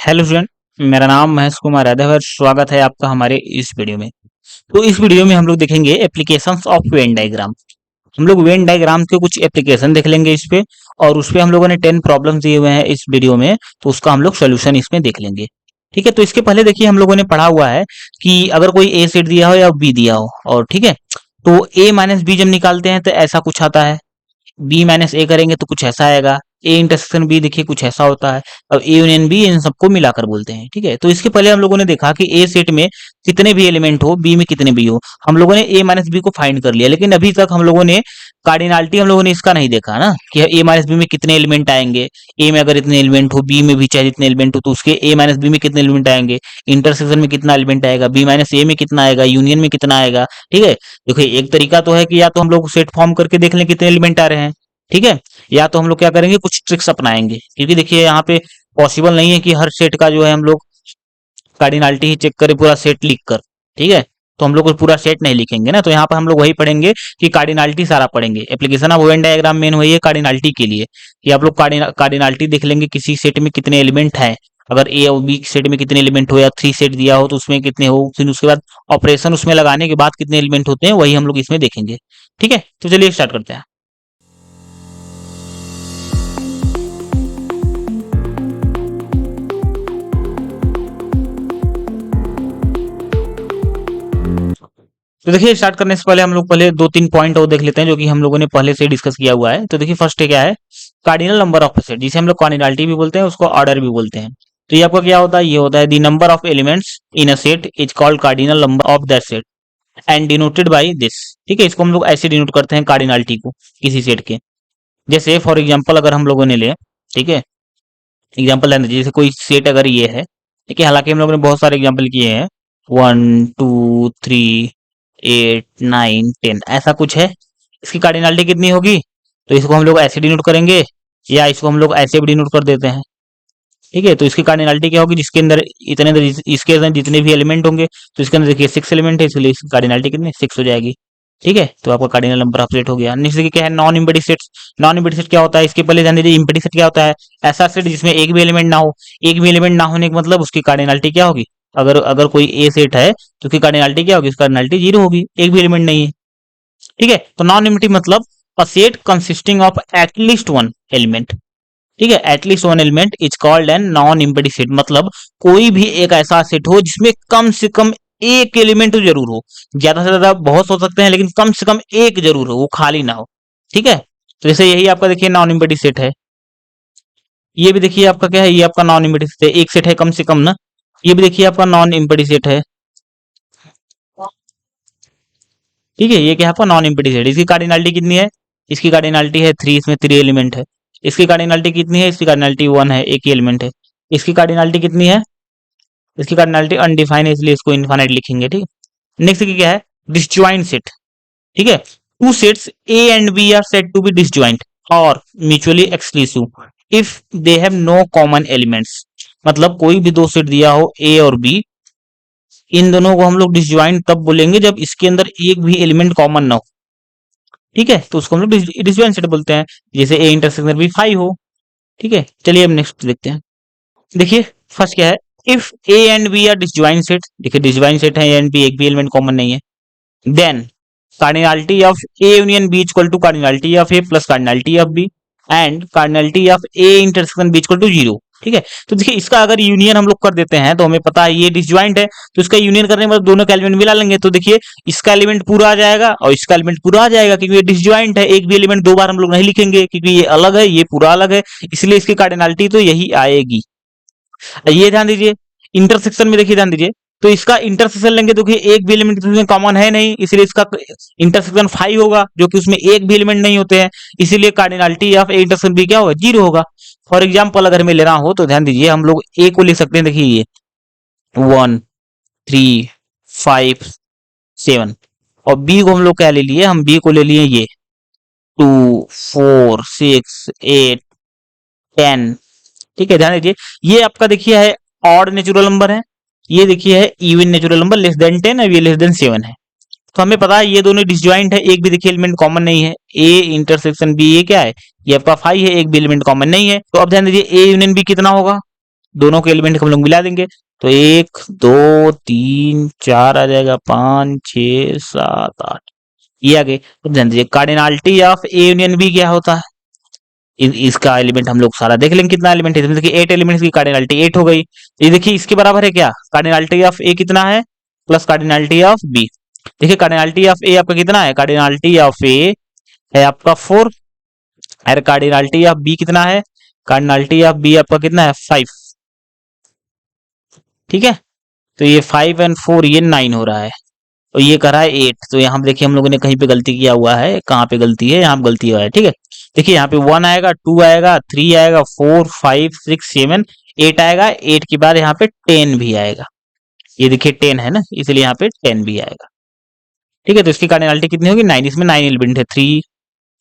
Hello student. मेरा नाम महेश कुमार यादव है। स्वागत है आपका हमारे इस वीडियो में। तो इस वीडियो में हम लोग देखेंगे एप्लीकेशंस ऑफ वेन डायग्राम। हम लोग वेन डायग्राम के कुछ एप्लीकेशन देख लेंगे इस पे, और उस पे हम लोगों ने 10 प्रॉब्लम्स दिए हुए हैं इस वीडियो में, तो उसका हम लोग सोल्यूशन इसमें देख लेंगे। ठीक है, तो इसके पहले देखिए हम लोगों ने पढ़ा हुआ है कि अगर कोई ए सेट दिया हो या बी दिया हो, और ठीक है, तो ए माइनस बी जब निकालते हैं तो ऐसा कुछ आता है, बी माइनस ए करेंगे तो कुछ ऐसा आएगा, ए इंटरसेक्शन बी देखिए कुछ ऐसा होता है। अब ए यूनियन बी इन सबको मिलाकर बोलते हैं। ठीक है, तो इसके पहले हम लोगों ने देखा कि ए सेट में कितने भी एलिमेंट हो, बी में कितने भी हो, हम लोगों ने ए माइनस बी को फाइंड कर लिया, लेकिन अभी तक हम लोगों ने कार्डिनलिटी हम लोगों ने इसका नहीं देखा ना कि ए माइनस बी में कितने एलिमेंट आएंगे। ए में अगर इतने एलिमेंट हो, बी में भी चाहे जितने एलिमेंट हो, तो उसके ए माइनस बी में कितने एलिमेंट आएंगे, इंटरसेक्शन में कितना एलिमेंट आएगा, बी माइनस ए में कितना आएगा, यूनियन में कितना आएगा। ठीक है, देखिए एक तरीका तो है कि या तो हम लोग सेट फॉर्म करके देख लें कितने एलिमेंट आ रहे हैं, ठीक है, या तो हम लोग क्या करेंगे, कुछ ट्रिक्स अपनाएंगे, क्योंकि देखिए यहाँ पे पॉसिबल नहीं है कि हर सेट का जो है हम लोग कार्डिनलिटी ही चेक करें पूरा सेट लिख कर। ठीक है, तो हम लोग को पूरा सेट नहीं लिखेंगे ना, तो यहाँ पर हम लोग वही पढ़ेंगे कि कार्डिनलिटी सारा पढ़ेंगे। Application of Venn diagram main वही है कार्डिनलिटी के लिए, कि आप लोग कार्डिनलिटी देख लेंगे किसी सेट में कितने एलिमेंट हैं, अगर ए और बी सेट में कितने एलिमेंट हो, या 3 सेट दिया हो तो उसमें कितने हो, फिर उसके बाद ऑपरेशन उसमें लगाने के बाद कितने एलिमेंट होते हैं, वही हम लोग इसमें देखेंगे। ठीक है, तो चलिए स्टार्ट करते हैं। तो देखिए स्टार्ट करने से पहले हम लोग पहले 2-3 पॉइंट और देख लेते हैं जो कि हम लोगों ने पहले से डिस्कस किया हुआ है। तो देखिए फर्स्ट क्या है, कार्डिनल नंबर ऑफ सेट, जिसे हम लोग कार्डिनलिटी भी बोलते हैं, उसको ऑर्डर भी बोलते हैं। तो ये आपका क्या होता है, ये होता है the number of elements in a set is called cardinal number of that set and denoted by this. ठीक है, इसको हम लोग ऐसे डिनोट करते हैं कार्डिनलिटी को किसी सेट के। जैसे फॉर एग्जाम्पल अगर हम लोगों ने ले, ठीक है, एग्जाम्पल लेना, जैसे कोई सेट अगर ये है, ठीक है, हालांकि हम लोगों ने बहुत सारे एग्जाम्पल किए हैं, 1 2 3 8 9 10 ऐसा कुछ है, इसकी कार्डिनलिटी कितनी होगी, तो इसको हम लोग ऐसे डिनोट करेंगे, या इसको हम लोग ऐसे भी डिनोट कर देते हैं। ठीक है, तो इसकी कार्डिनलिटी क्या होगी, जिसके अंदर इसके अंदर जितने भी एलिमेंट होंगे, तो इसके अंदर देखिए 6 एलिमेंट है, इसलिए इसकी कार्डिनलिटी कितनी 6 हो जाएगी। ठीक है, तो आपका कार्डिनल नंबर ऑफ सेट हो गया। नेक्स्ट देखिए क्या है, non empty set. Non empty set क्या होता है, इसके पहले जान दीजिए इम्पैटी सेट क्या होता है, ऐसा सेट जिसमें एक भी एलिमेंट ना हो। एक भी एलिमेंट ना होने का मतलब उसकी कार्डिनलिटी क्या होगी, अगर अगर कोई ए सेट है तो उसकी कार्डिनलिटी क्या होगी, उसकी कार्डिनलिटी 0 होगी, एक भी एलिमेंट नहीं है। ठीक है, तो नॉन इम्पैटी मतलब a set consisting of at least one element. ठीक है, at least one element is called an non empty set, मतलब कोई भी एक ऐसा सेट हो जिसमें कम से कम एक एलिमेंट तो जरूर हो। ज्यादा से ज्यादा बहुत हो सकते हैं, लेकिन कम से कम एक जरूर हो, वो खाली ना हो। ठीक है, तो जैसे यही आपका देखिए नॉन इम्पैटी सेट है, ये भी देखिए आपका क्या है, ये आपका नॉन इम्पैटी सेट है, एक सेट है कम से कम ना। ये भी देखिए आपका नॉन इम्पैटी सेट है। ठीक है, ये क्या है आपका नॉन इम्पैटी सेट। इसकी कार्डिनलिटी कितनी है, इसकी कार्डिनलिटी है 3, इसमें 3 एलिमेंट है। इसकी कार्डिनलिटी कितनी है, इसकी कार्डिनलिटी 1 है, एक ही एलिमेंट है। इसकी कार्डिनलिटी कितनी है, इसकी कार्डिनलिटी अनडिफाइंड है, इसलिए इसको इनफाइनाइट लिखेंगे। ठीक है, नेक्स्ट क्या है, डिसजॉइंट सेट। ठीक है, two sets A and B are said to be disjoint और mutually exclusive if they have no common elements. मतलब कोई भी दो सेट दिया हो ए और बी, इन दोनों को हम लोग डिसजॉइंट तब बोलेंगे जब इसके अंदर एक भी एलिमेंट कॉमन ना हो। ठीक है, तो उसको हम लोग डिसजॉइंट सेट बोलते हैं, जैसे ए इंटरसेक्शन बी 5 हो। ठीक है, चलिए अब नेक्स्ट देखते हैं। देखिए फर्स्ट क्या है, if A and B are disjoint set. देखिए डिसजॉइंट सेट है, ए एंड बी एक भी एलिमेंट कॉमन नहीं है, then cardinality of A union B equal to cardinality of A plus cardinality of B and cardinality of A intersection B equal to 0। ठीक है, तो देखिए इसका अगर यूनियन हम लोग कर देते हैं तो हमें पता है ये डिसजॉइंट है, तो इसका यूनियन करने के बाद दोनों का एलिमेंट मिला लेंगे, तो देखिए इसका एलिमेंट पूरा आ जाएगा और इसका एलिमेंट पूरा आ जाएगा, क्योंकि ये डिसजॉइंट है, एक भी एलिमेंट दो बार हम लोग नहीं लिखेंगे, क्योंकि ये अलग है, ये पूरा अलग है, इसलिए इसकी कार्डिनलिटी तो यही आएगी। ये ध्यान दीजिए, इंटरसेक्शन में देखिए ध्यान दीजिए, तो इसका इंटरसेक्शन लेंगे तो एक भी एलिमेंट उसमें कॉमन है नहीं, इसलिए इसका इंटरसेक्शन 5 होगा, जो कि उसमें एक भी एलिमेंट नहीं होते हैं, इसीलिए cardinality of A intersection B क्या होगा, 0 होगा। फॉर एग्जाम्पल अगर मैं ले रहा हूं तो ध्यान दीजिए, हम लोग ए को लिख सकते हैं, देखिए ये 1 3 5 7, और बी को हम लोग क्या ले लिए, हम बी को ले लिए ये 2 4 6 8 10। ठीक है, ध्यान दीजिए, ये आपका देखिए है ऑड नेचुरल नंबर है, ये देखिए है even natural number, less than 10 और ये लेस देन 7 है। तो हमें पता है ये दोनों डिसजॉइंट है, एक भी देखिए एलिमेंट कॉमन नहीं है, ए इंटरसेक्शन बी ये क्या है, ये आपका 5 है, एक भी एलिमेंट कॉमन नहीं है। तो अब ध्यान दीजिए ए यूनियन बी कितना होगा, दोनों के एलिमेंट को हम लोग मिला देंगे तो 1 2 3 4 आ जाएगा, 5 6 7 8, ये आ गए। तो ध्यान दीजिए cardinality of A union B क्या होता है, इसका एलिमेंट हम लोग सारा देख लेंगे कितना एलिमेंट है। इसमें देखिए 8 एलिमेंट्स की कार्डिनलिटी 8 हो गई। ये देखिए इसके बराबर है क्या, कार्डिनलिटी ऑफ ए कितना है प्लस कार्डिनलिटी ऑफ बी। देखिए कार्डिनलिटी ऑफ ए आपका कितना है, कार्डिनलिटी ऑफ ए है आपका 4 और कार्डिनलिटी ऑफ बी कितना है, कार्डिनलिटी ऑफ बी आपका कितना है 5। ठीक है, तो ये 5 और 4 ये 9 हो रहा है और ये कर रहा है 8। तो यहाँ पे देखिए हम लोगों ने कहीं पे गलती किया हुआ है, कहाँ पे गलती है, यहाँ पे गलती हुआ है। ठीक है, देखिए यहाँ पे 1 आएगा, 2 आएगा, 3 आएगा, 4 5 6 7 8 आएगा, 8 के बाद यहाँ पे 10 भी आएगा। ये देखिए 10 है ना, इसलिए यहाँ पे 10 भी आएगा। ठीक है, तो इसकी कार्डिनलिटी कितनी होगी 9, इसमें 9 एलिमेंट है, 3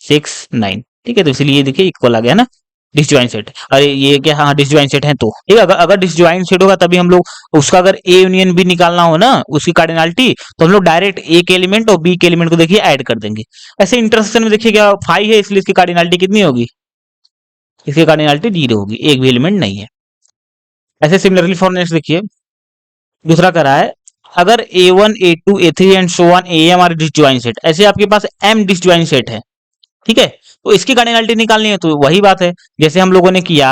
6 9। ठीक है, तो इसलिए ये देखिए इक्वल आ गया ना डिसजॉइंट सेट। अरे ये क्या, हाँ डिसजॉइंट सेट है तो ठीक है। अगर डिसजॉइंट सेट होगा तभी हम लोग उसका अगर ए यूनियन बी निकालना हो ना उसकी कार्डिनलिटी, तो हम लोग डायरेक्ट ए के एलिमेंट और बी के एलिमेंट को देखिए ऐड कर देंगे। ऐसे इंटरसेक्शन में देखिए क्या 5 है, इसलिए इसकी कार्डिनलिटी कितनी होगी, इसकी कार्डिनलिटी 0 होगी, एक भी एलिमेंट नहीं है। ऐसे सिमिलरली फॉर नेक्स्ट देखिए दूसरा करा है, अगर A1 A2 A3 and so on AM are disjoint set, ऐसे आपके पास M डिसजॉइंट सेट है। ठीक है, तो इसकी कार्डिनलिटी निकालनी है तो वही बात है जैसे हम लोगों ने किया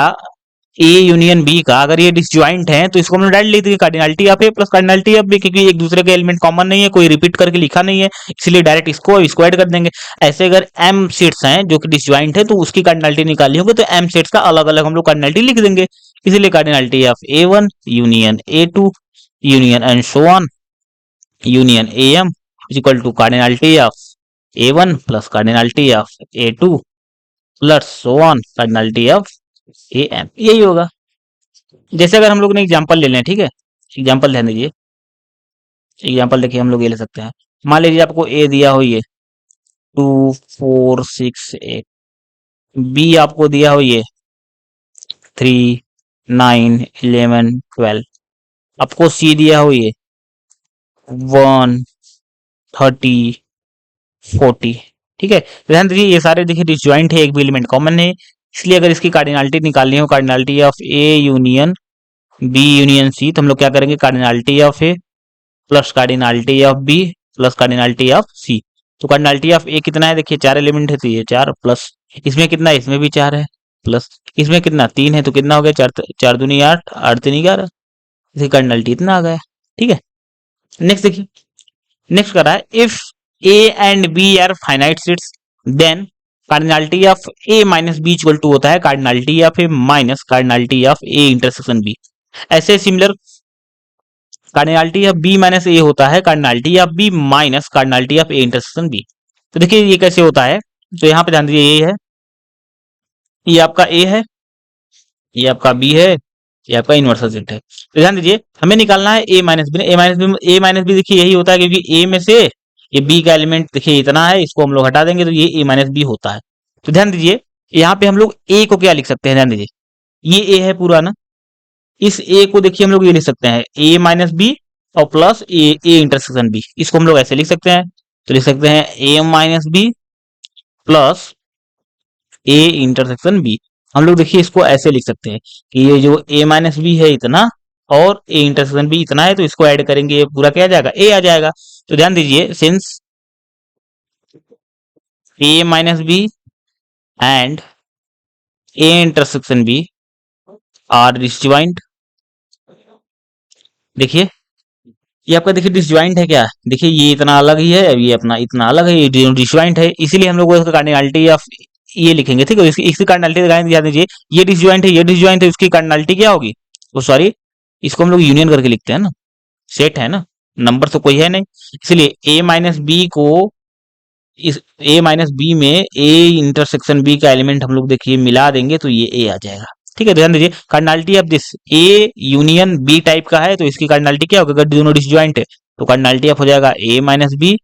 ए यूनियन बी का, अगर ये डिसजॉइंट है तो इसको हम लोग डायरेक्ट लिख देंगे cardinality of A plus cardinality of B, क्योंकि एक दूसरे के एलिमेंट कॉमन नहीं है, कोई रिपीट करके लिखा नहीं है, इसलिए डायरेक्ट इसको ऐड कर देंगे। ऐसे अगर एम सेट्स हैं जो कि डिसजॉइंट है तो उसकी कार्डिनलिटी निकालनी होगी तो एम सेट्स का अलग अलग हम लोग कार्डिनलिटी लिख देंगे। इसलिए cardinality of A1 union A2 union and so on union AM is equal to cardinality of A1 plus cardinality of A2 plus so on cardinality of AM, यही होगा। जैसे अगर हम लोग ने एग्जांपल ले लें, ठीक है, एग्जांपल ध्यान दीजिए, एग्जांपल देखिए हम लोग ये ले सकते हैं। मान लीजिए आपको ए दिया हो ये 2 4 6 8, बी आपको दिया हो ये 3 9 11 12, आपको सी दिया हो ये 1 30 40। ठीक है, ध्यान दीजिए ये सारे देखिए डिसजॉइंट है, एक भी एलिमेंट कॉमन है, इसलिए अगर इसकी कार्डिनलिटी निकालनी हो, cardinality of A union B union C, तो हम लोग क्या करेंगे cardinality of A plus cardinality of B plus cardinality of C. तो कार्डिनलिटी ऑफ ए कितना है, देखिए 4 एलिमेंट है तो ये 4 प्लस इसमें कितना है, इसमें भी 4 है, प्लस इसमें कितना 3 है तो कितना हो गया 4 4 दूनी 8 8 तीन 11, इसकी कार्डिनलिटी इतना आ गया। ठीक है, नेक्स्ट देखिए, नेक्स्ट कर रहा है if A and B are finite sets then cardinality of A minus B equal to होता है cardinality of A minus cardinality of A intersection B. ऐसे similar cardinality of B minus A होता है cardinality of B minus cardinality of A intersection B. तो देखिए ये कैसे होता है, तो यहाँ पे ध्यान दीजिए ये है, ये आपका ए है, ये आपका बी है, ये आपका इनवर्सल सेट है। तो ध्यान दीजिए हमें निकालना है A minus B, A minus B देखिए यही होता है क्योंकि ए में से ये बी का एलिमेंट देखिए इतना है, इसको हम लोग हटा देंगे तो ये ए माइनस बी होता है। तो ध्यान दीजिए यहाँ पे हम लोग ए को क्या लिख सकते हैं, ध्यान दीजिए ये ए है पूरा ना, इस ए को देखिए हम लोग ये लिख सकते हैं ए माइनस बी और प्लस ए इंटरसेक्शन बी, इसको हम लोग ऐसे लिख सकते हैं। तो लिख सकते हैं A minus B plus A intersection B. हम लोग देखिए इसको ऐसे लिख सकते हैं कि ये जो ए माइनस बी है इतना और ए इंटरसेक्शन बी इतना है, तो इसको ऐड करेंगे ये पूरा क्या आ जाएगा, ए आ जाएगा। तो ध्यान दीजिए since A minus B and A intersection B are disjoint, देखिए ये आपका देखिए डिसजॉइंट है क्या, देखिए ये इतना अलग ही है, ये अपना इतना अलग है, ये डिसजॉइंट है, इसीलिए हम लोग इसका कार्डिनलिटी ऑफ ये लिखेंगे। ठीक है, इसकी कार्डिनलिटी ध्यान दीजिए ये डिसजॉइंट है, ये डिसजॉइंट है, इसकी कार्डिनलिटी क्या होगी, वो सॉरी इसको हम लोग यूनियन करके लिखते हैं ना, सेट है ना, नंबर तो कोई है नहीं, इसलिए ए माइनस बी को इस ए माइनस बी में ए इंटरसेक्शन बी का एलिमेंट हम लोग देखिए मिला देंगे तो ये ए आ जाएगा। ठीक है, ध्यान दीजिए cardinality of this A union B type का है तो इसकी कार्डिनलिटी क्या होगा, अगर दोनों डिसजॉइंट है तो कार्डिनलिटी ऑफ हो जाएगा ए माइनस बी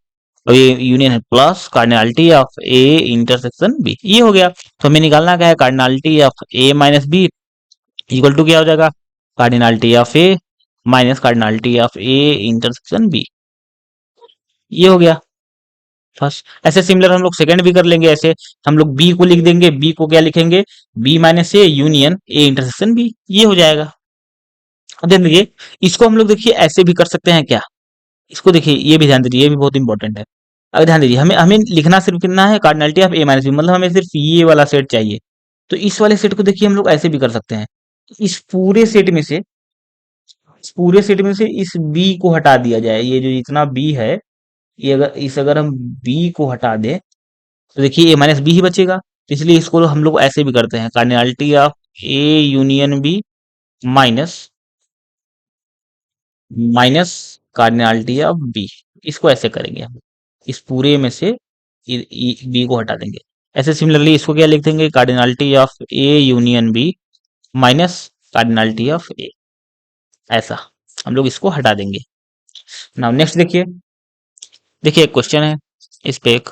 और ये यूनियन है plus cardinality of A intersection B, ये हो गया। तो हमें निकालना क्या है cardinality of A minus B equal to क्या हो जाएगा, cardinality of A minus cardinality of A intersection B, ये हो गया फर्स्ट। ऐसे सिमिलर हम लोग सेकंड भी कर लेंगे, ऐसे हम लोग बी को लिख देंगे, बी को क्या लिखेंगे B minus A union A intersection B, ये हो जाएगा। अब ध्यान दीजिए, इसको हम लोग देखिए ऐसे भी कर सकते हैं क्या, इसको देखिए, ये भी ध्यान दीजिए, ये भी बहुत इंपॉर्टेंट है। अब ध्यान दीजिए, हमें हमें लिखना सिर्फ कितना है, cardinality of A minus B, मतलब हमें सिर्फ ये वाला सेट चाहिए। तो इस वाले सेट को देखिए हम लोग ऐसे भी कर सकते हैं, इस पूरे सेट में से, इस पूरे सेट में से इस बी को हटा दिया जाए, ये जो इतना बी है, ये अगर हम बी को हटा दें तो देखिए ए माइनस बी ही बचेगा। तो इसलिए इसको हम लोग ऐसे भी करते हैं, cardinality of A union B minus minus cardinality of B, इसको ऐसे करेंगे हम, इस पूरे में से बी को हटा देंगे। ऐसे सिमिलरली इसको क्या लिख देंगे, cardinality of A union B minus cardinality of A, ऐसा हम लोग इसको हटा देंगे। नाउ नेक्स्ट देखिए, देखिए एक क्वेश्चन है इस पे, एक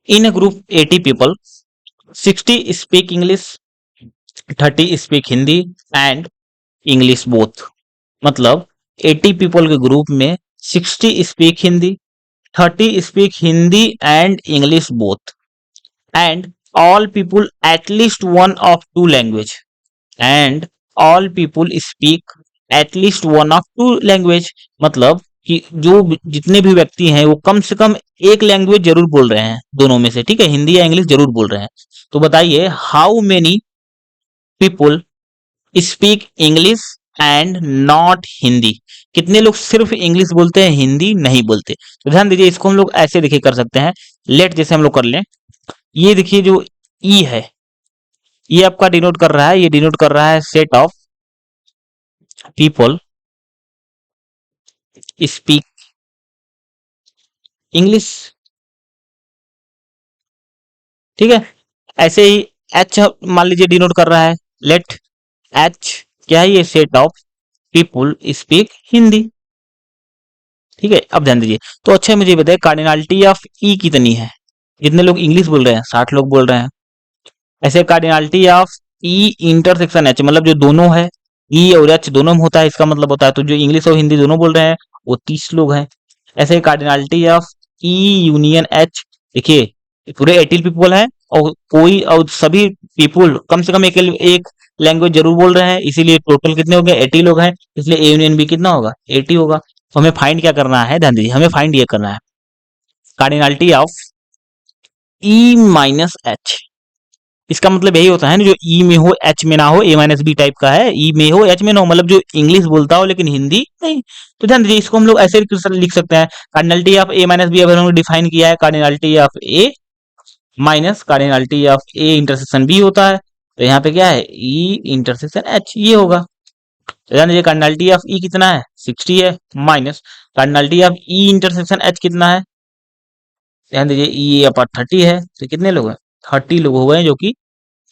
in a group 80 people 60 speak English 30 speak Hindi and English both, मतलब 80 पीपल के ग्रुप में 60 speak Hindi, 30 speak Hindi and English both, and all people at least one of two language, and all people speak at least one of two language, मतलब कि जो जितने भी व्यक्ति हैं वो कम से कम एक लैंग्वेज जरूर बोल रहे हैं दोनों में से, ठीक है, हिंदी या इंग्लिश जरूर बोल रहे हैं। तो बताइए how many people speak English and not Hindi, कितने लोग सिर्फ इंग्लिश बोलते हैं, हिंदी नहीं बोलते। तो ध्यान दीजिए, इसको हम लोग ऐसे देखिए कर सकते हैं, लेट जैसे हम लोग कर लें, ये देखिए जो ई है, ये आपका डिनोट कर रहा है, ये डिनोट कर रहा है set of people speak English, ठीक है। ऐसे ही एच मान लीजिए डिनोट कर रहा है, लेट एच क्या है, ये set of people speak Hindi, ठीक है। अब ध्यान दीजिए, तो अच्छा मुझे बताइए कार्डिनलिटी ऑफ ई कितनी है, जितने लोग इंग्लिश बोल रहे हैं 60 लोग बोल रहे हैं। ऐसे cardinality of E intersection H, मतलब जो दोनों है, ई और एच दोनों में होता है, इसका मतलब होता है तो जो इंग्लिश और हिंदी दोनों बोल रहे हैं वो 30 लोग हैं। ऐसे cardinality of E union H, देखिए पूरे 80 पीपल हैं और कोई और सभी पीपल कम से कम एक लैंग्वेज जरूर बोल रहे हैं, इसीलिए टोटल कितने हो गए, 80 लोग हैं, इसलिए ए यूनियन बी कितना होगा, 80 होगा। तो हमें फाइंड क्या करना है, ध्यान दीजिए, हमें फाइंड ये करना है cardinality of E minus H, इसका मतलब यही होता है ना, जो ई में हो एच में ना हो, ए माइनस बी टाइप का है, ई में हो एच में ना हो, मतलब जो इंग्लिश बोलता हो लेकिन हिंदी नहीं। तो ध्यान दीजिए, इसको हम लोग ऐसे लिख सकते हैं, cardinality of A minus B अगर हमने डिफाइन किया है, cardinality of A minus cardinality of A intersection B होता है, तो यहाँ पे क्या है, ई इंटरसेक्शन एच, ये होगा। तो ध्यान दीजिए, कार्डिनलिटी ऑफ ई कितना है, 60 है, minus cardinality of E intersection H कितना है, ध्यान दीजिए ई अपॉन 30 है, तो कितने लोग हैं, 30 लोग हो गए जो कि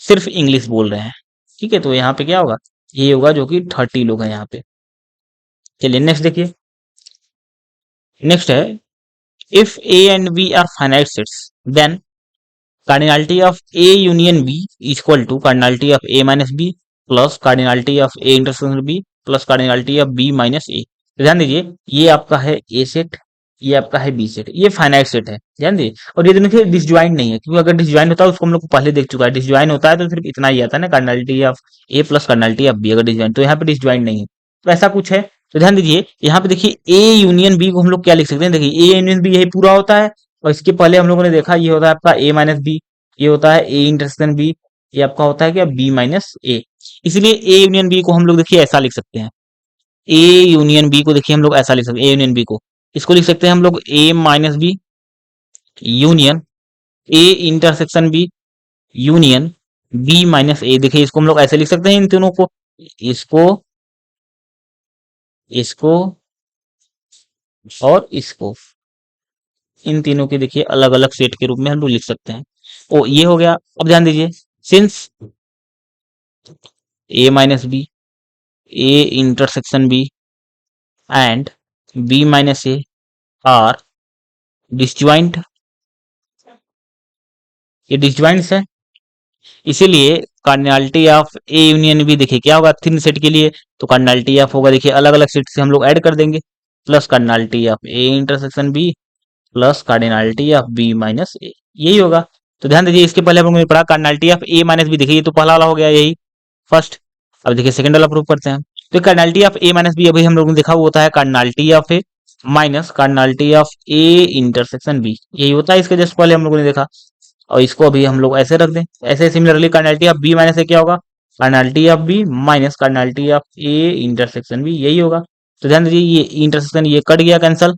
सिर्फ इंग्लिश बोल रहे हैं, ठीक है। तो यहाँ पे क्या होगा, ये होगा जो कि 30 लोग हैं यहाँ पे। चलिए नेक्स्ट देखिए, नेक्स्ट है if A and B are finite sets then cardinality of A union B equal to cardinality of A minus B plus cardinality of A intersection B plus cardinality of B minus A. तो ध्यान दीजिए, ये आपका है ए set, ये आपका है B set, ये फाइनाइट सेट है, ध्यान दीजिए। और ये दोनों के डिसजॉइंट नहीं है, क्योंकि अगर डिसजॉइंट होता है उसको हम लोग को पहले देख चुका है, डिसजॉइंट होता है तो सिर्फ इतना ही आता है ना, cardinality of A plus cardinality of B, अगर डिसजॉइंट, तो यहाँ पे डिसजॉइंट नहीं है, तो ऐसा कुछ है। तो ध्यान दीजिए, यहाँ पे देखिए ए यूनियन बी को हम लोग क्या लिख सकते हैं, देखिए ए यूनियन बी यही पूरा होता है, और इसके पहले हम लोगों ने देखा ये होता है आपका ए माइनस बी, ये होता है ए इंटरसेक्शन बी, ये आपका होता है क्या, बी माइनस ए। इसलिए ए यूनियन बी को हम लोग देखिए ऐसा लिख सकते हैं, ए यूनियन बी को देखिए हम लोग ऐसा लिख सकते हैं, ए यूनियन बी को इसको लिख सकते हैं हम लोग A minus B union A intersection B union B minus A, देखिए इसको हम लोग ऐसे लिख सकते हैं इन तीनों को, इसको इसको और इसको, इन तीनों के देखिए अलग अलग सेट के रूप में हम लोग लिख सकते हैं। ओ ये हो गया। अब ध्यान दीजिए, since A minus B A intersection B and B minus A are disjoint, ये डिसजॉइंट्स है, इसीलिए cardinality of A union B देखिए क्या होगा तीन सेट के लिए, तो कार्डिनलिटी ऑफ होगा देखिए अलग अलग सेट से हम लोग ऐड कर देंगे, plus cardinality of A intersection B plus cardinality of B minus A, यही होगा। तो ध्यान दीजिए, इसके पहले हम लोगों ने पढ़ा cardinality of A minus B, देखिए ये तो पहला वाला हो गया यही फर्स्ट। अब देखिए सेकंड वाला प्रूव करते हैं, तो cardinality of A minus B अभी हम लोगों ने देखा वो होता है cardinality of A minus cardinality of A intersection B, यही होता है इसके जस्ट पहले हम लोगों ने देखा। और इसको अभी हम लोग ऐसे रख दें। ऐसे similarly cardinality of B minus A क्या होगा, cardinality of B minus cardinality of A intersection B, यही होगा। तो ध्यान दीजिए ये इंटरसेक्शन ये कट गया कैंसल,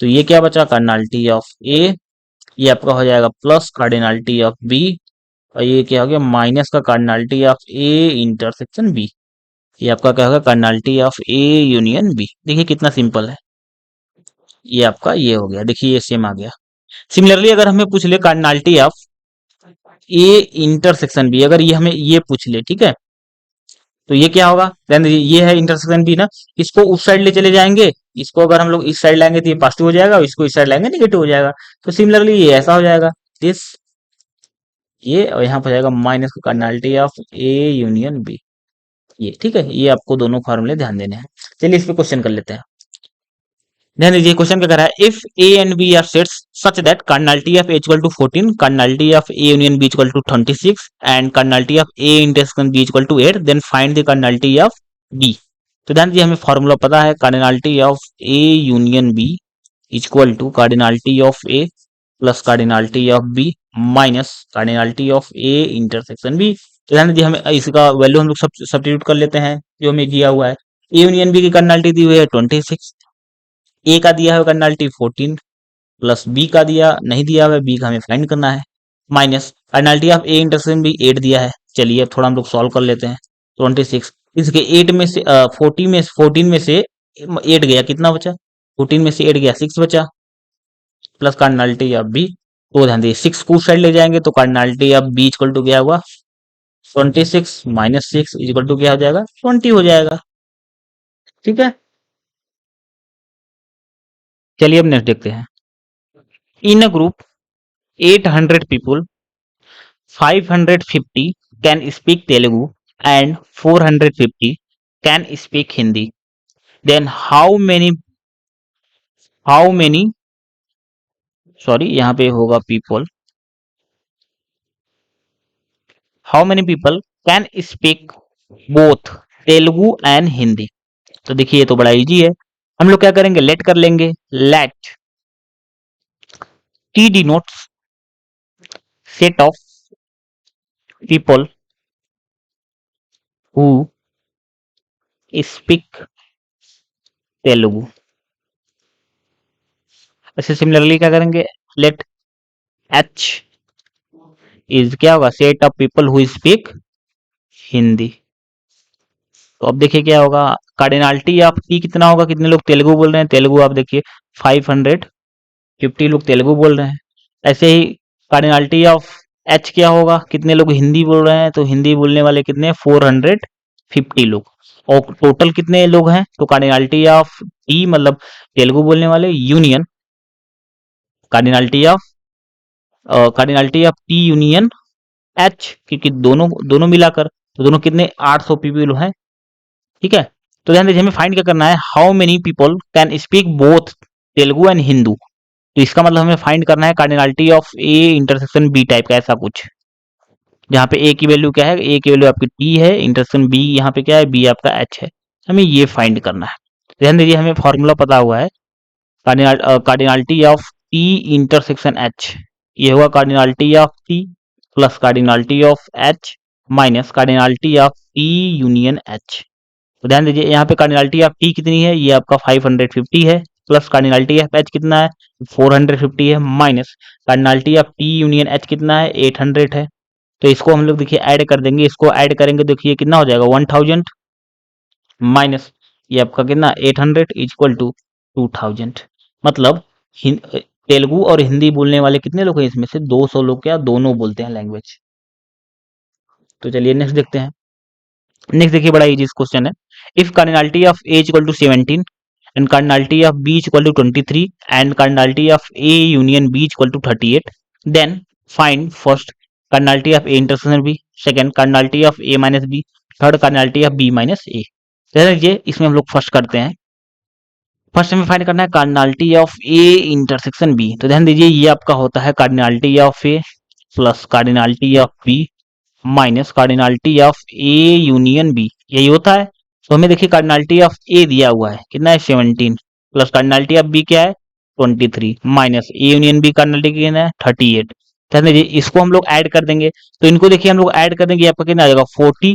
तो ये क्या बचा कार्डिनलिटी ऑफ ए, ये आपका हो जाएगा प्लस कार्डिनलिटी ऑफ बी, और ये क्या हो गया माइनस का cardinality of A intersection B, ये आपका क्या होगा cardinality of A union B. देखिए कितना सिंपल है, ये आपका ये हो गया, देखिए ये सेम आ गया। सिमिलरली अगर हमें पूछ ले cardinality of A intersection B, अगर ये हमें ये पूछ ले, ठीक है, तो ये क्या होगा, ध्यान दीजिए ये है इंटरसेक्शन बी ना, इसको उस साइड ले चले जाएंगे, इसको अगर हम लोग इस साइड लाएंगे तो ये पॉजिटिव हो जाएगा, और इसको इस साइड लाएंगे नेगेटिव हो जाएगा। तो सिमिलरली ये ऐसा हो जाएगा दिस, ये और यहाँ पर जाएगा माइनस का cardinality of A union B, ये ठीक है। ये आपको दोनों फॉर्मूले ध्यान देने हैं। चलिए इस पे क्वेश्चन कर लेते हैं। ध्यान दीजिए क्वेश्चन क्या कर रहा है, if A and B are sets such that cardinality of A equal to 14, cardinality of A union B equal to 26 and cardinality of A intersection B equal to 8, then find the cardinality of D. तो ध्यान दीजिए हमें formula पता है, cardinality of A union B equal to cardinality of A plus cardinality of B minus cardinality of A intersection B. तो ध्यान दीजिए हमें इसका वैल्यू हम लोग सब्स्टिट्यूट कर लेते हैं जो हमें दिया हुआ है। ए यूनियन बी की कार्डिनलिटी दी हुई है 26, ए का दिया है कार्डिनलिटी 14 प्लस बी का दिया नहीं दिया हुआ है, बी का हमें फाइंड करना है, minus cardinality of A intersection B 8 दिया है। चलिए अब थोड़ा हम लोग सॉल्व कर लेते हैं। 26 इसके 8 में से 14 में से 8 गया, कितना बचा, 14 में से 8 गया 6 बचा, प्लस कार्डिनलिटी ऑफ बी, तो ध्यान दीजिए 6 को साइड ले जाएंगे तो cardinality of B equal to क्या हुआ 26 माइनस 6 इक्वल टू क्या हो जाएगा 20 हो जाएगा, ठीक है। चलिए अब नेक्स्ट देखते हैं। इन a group 800 people, 550 can speak Telugu and 450 can speak Hindi. Then how many sorry यहाँ पे होगा people, how many people can speak both Telugu and Hindi. तो देखिए ये तो बड़ा इजी है, हम लोग क्या करेंगे लेट कर लेंगे, let T denotes set of people who speak Telugu. ऐसे सिमिलरली क्या करेंगे, लेट एच इज क्या होगा set of people who speak Hindi. तो अब देखिए क्या होगा, कार्डिनलिटी ऑफ टी कितना होगा, कितने लोग तेलुगु बोल रहे हैं, तेलुगु आप देखिए 550 लोग तेलुगु बोल रहे हैं। ऐसे ही कार्डिनलिटी ऑफ एच क्या होगा, कितने लोग हिंदी बोल रहे हैं, तो हिंदी बोलने वाले कितने 450 लोग। और टोटल कितने लोग हैं, तो कार्डिनलिटी ऑफ टी मतलब तेलुगु बोलने वाले union cardinality of T union H, क्योंकि दोनों दोनों मिलाकर तो दोनों कितने 800 पीपल हैं, ठीक है। तो ध्यान दीजिए हमें फाइंड क्या करना है, how many people can speak both Telugu and Hindu. तो इसका मतलब हमें फाइंड करना है cardinality of A intersection B type का ऐसा कुछ, जहाँ पे ए की वैल्यू क्या है, ए की वैल्यू आपकी टी है, इंटरसेक्शन बी यहाँ पे क्या है बी आपका एच है, हमें ये फाइंड करना है। ध्यान दीजिए हमें फॉर्मूला पता हुआ है, cardinality of T intersection H, ये होगा cardinality of T plus cardinality of H minus cardinality of T union H. तो ध्यान दीजिए यहाँ पे कार्डिनलिटी ऑफ टी कितनी है, ये आपका 550 है, प्लस कार्डिनलिटी ऑफ एच कितना है 450 है, minus cardinality of T union H कितना है 800 है। तो इसको हम लोग देखिए ऐड कर देंगे, इसको ऐड करेंगे देखिए कितना हो जाएगा 1000 माइनस ये आपका कितना 800 इक्वल टू 2000। मतलब तेलुगु और हिंदी बोलने वाले कितने लोग हैं, इसमें से 200 लोग क्या दोनों बोलते हैं लैंग्वेज। तो चलिए नेक्स्ट देखते हैं। नेक्स्ट देखिए बड़ा इजी क्वेश्चन है, if cardinality of A equal to 17 and cardinality of B equal to 23 and cardinality of A union B equal to 38, then find first cardinality of A intersection B, second cardinality of A minus B, third cardinality of B minus A. देखिए इसमें हम लोग first करते हैं, first हमें find करना है cardinality of A intersection B. तो ध्यान दीजिए ये आपका होता है cardinality of A plus cardinality of B minus cardinality of A union B, यही होता है। तो हमें देखिए कार्डिनलिटी ऑफ ए दिया हुआ है, कितना है 17, प्लस कार्डिनलिटी ऑफ बी क्या है 23, minus A union B cardinality कितना है 38। तो देखिए इसको हम लोग ऐड कर देंगे, तो इनको देखिए हम लोग ऐड कर देंगे, आपका कितना आ जाएगा 40,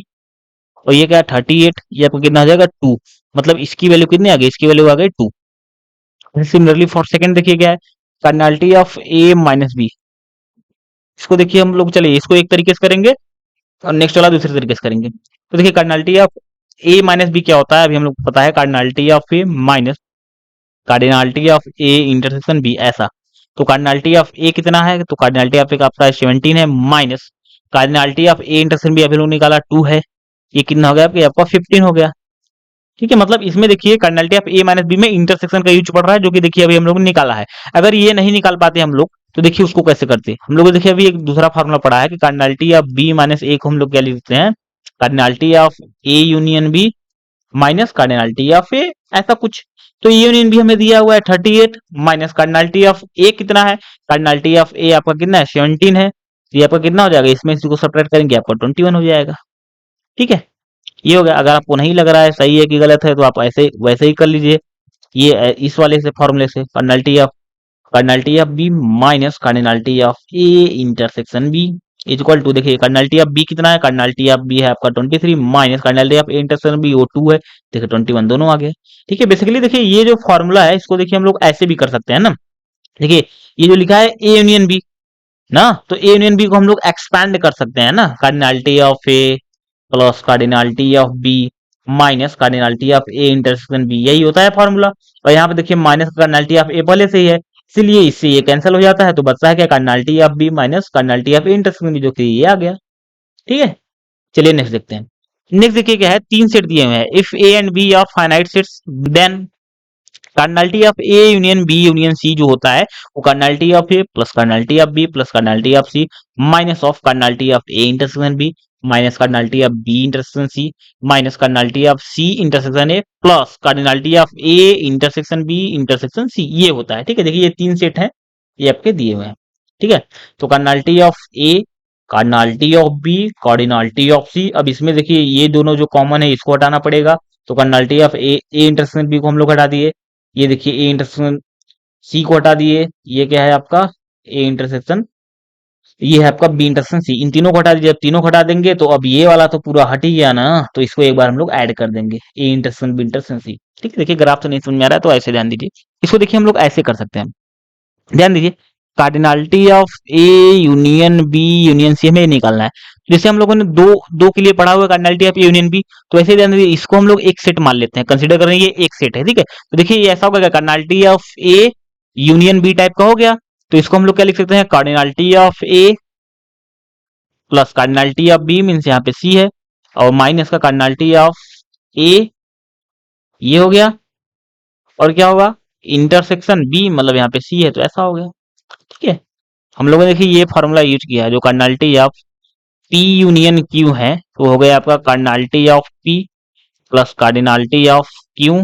और ये क्या है 38, ये आपको कितना आ जाएगा 2, मतलब इसकी वैल्यू कितनी आ गई, इसकी वैल्यू आ गई 2। सिमिलरली फॉर सेकंड देखिए क्या है cardinality of A minus B, इसको देखिए हम लोग चलिए इसको एक तरीके से करेंगे और नेक्स्ट वाला दूसरे तरीके से करेंगे। तो देखिए cardinality of A minus B क्या होता है, अभी हम लोग को पता है cardinality of A minus cardinality of A intersection B, ऐसा। तो कार्डिनलिटी ऑफ ए कितना है, तो कार्डिनलिटी ऑफ ए का आपका 17 है, minus cardinality of A intersection B अभी लोग निकाला 2 है, ये कितना हो गया आपका 15 हो गया। ठीक है, मतलब इसमें देखिए cardinality of A minus B में इंटरसेक्शन का यूज पड़ रहा है, जो कि देखिए अभी हम लोग ने निकाला है। अगर ये नहीं निकाल पाते हम लोग, तो देखिए उसको कैसे करते, हम लोग देखिए अभी एक दूसरा फार्मूला पड़ा है कि cardinality of B minus A को हम लोग क्या लिखते हैं, cardinality of A union B minus cardinality of A, ऐसा कुछ। तो ए यूनियन बी हमें दिया हुआ है 38, माइनस कार्डिनलिटी ऑफ ए कितना है, कार्डिनलिटी ऑफ ए आपका कितना है 17 है, तो ये आपका कितना हो जाएगा, इसमें इसको सब्ट्रैक्ट करेंगे आपका 21 हो जाएगा। ठीक है, ये हो गया। अगर आपको नहीं लग रहा है सही है कि गलत है, तो आप ऐसे वैसे ही कर लीजिए, ये इस वाले से फॉर्मूले से cardinality of B minus cardinality of A intersection B is equal to, देखिए कार्डिनलिटी ऑफ बी कितना है, कार्डिनलिटी ऑफ बी है आपका 23, minus cardinality of A intersection B वो 2 है, देखिए 21 दोनों आ गए। ठीक है, बेसिकली देखिए ये जो फॉर्मूला है इसको देखिए हम लोग ऐसे भी कर सकते हैं ना, देखिए ये जो लिखा है ए यूनियन बी ना, तो ए यूनियन बी को हम लोग एक्सपैंड कर सकते हैं ना, cardinality of A plus cardinality of B minus cardinality of A intersection B, यही होता है फॉर्मूला। और यहाँ पे देखिए माइनस कार्डिनलिटी ऑफ ए पहले से ही है, इसीलिए इससे ये कैंसिल हो जाता है, तो बचता है क्या cardinality of B minus cardinality of A intersection B, जो कि ये आ गया। ठीक है, चलिए नेक्स्ट देखते हैं। नेक्स्ट देखिए क्या है, तीन सेट दिए हुए हैं, if A and B are finite sets then cardinality of A union B union C जो होता है, वो cardinality of A plus cardinality of B plus cardinality of C minus of cardinality of A intersection B minus cardinality of B intersection C minus cardinality of C intersection A plus cardinality of A intersection B intersection C, ये होता है। ठीक है, देखिए ये तीन set हैं, ये आपके दिए हुए हैं। ठीक है, तो cardinality of A, cardinality of B, cardinality of C, अब इसमें देखिए ये दोनों जो कॉमन है इसको हटाना पड़ेगा, तो cardinality of A intersection B को हम लोग हटा दिए, ये देखिए ए इंटरसेक्शन सी को हटा दिए, ये क्या है आपका ए इंटरसेक्शन, ये है आपका बी इंटरसेक्शन सी, इन तीनों को हटा दीजिए। अब तीनों को हटा देंगे तो अब ये वाला तो पूरा हट ही गया ना, तो इसको एक बार हम लोग ऐड कर देंगे A intersection B intersection C. ठीक है, देखिए ग्राफ तो नहीं समझ में आ रहा है, तो ऐसे ध्यान दीजिए, इसको देखिए हम लोग ऐसे कर सकते हैं, ध्यान दीजिए cardinality of A union B union C हमें निकालना है। जैसे हम लोगों ने दो दो के लिए पढ़ा हुआ cardinality of A union B, तो ऐसे ध्यान दीजिए इसको हम लोग एक सेट मान लेते हैं, कंसीडर करें ये एक सेट है। ठीक है, तो देखिए ये ऐसा होगा cardinality of A union B type का हो गया, तो इसको हम लोग क्या लिख सकते हैं, cardinality of A plus cardinality of B means यहाँ पे सी है, और माइनस का कार्डिनलिटी ऑफ ए, ये हो गया, और क्या होगा इंटरसेक्शन बी, मतलब यहाँ पे सी है तो ऐसा हो गया। ठीक है, हम लोगों ने देखिए ये फॉर्मूला यूज किया है, जो cardinality of P union Q है, तो हो गया आपका cardinality of P plus cardinality of Q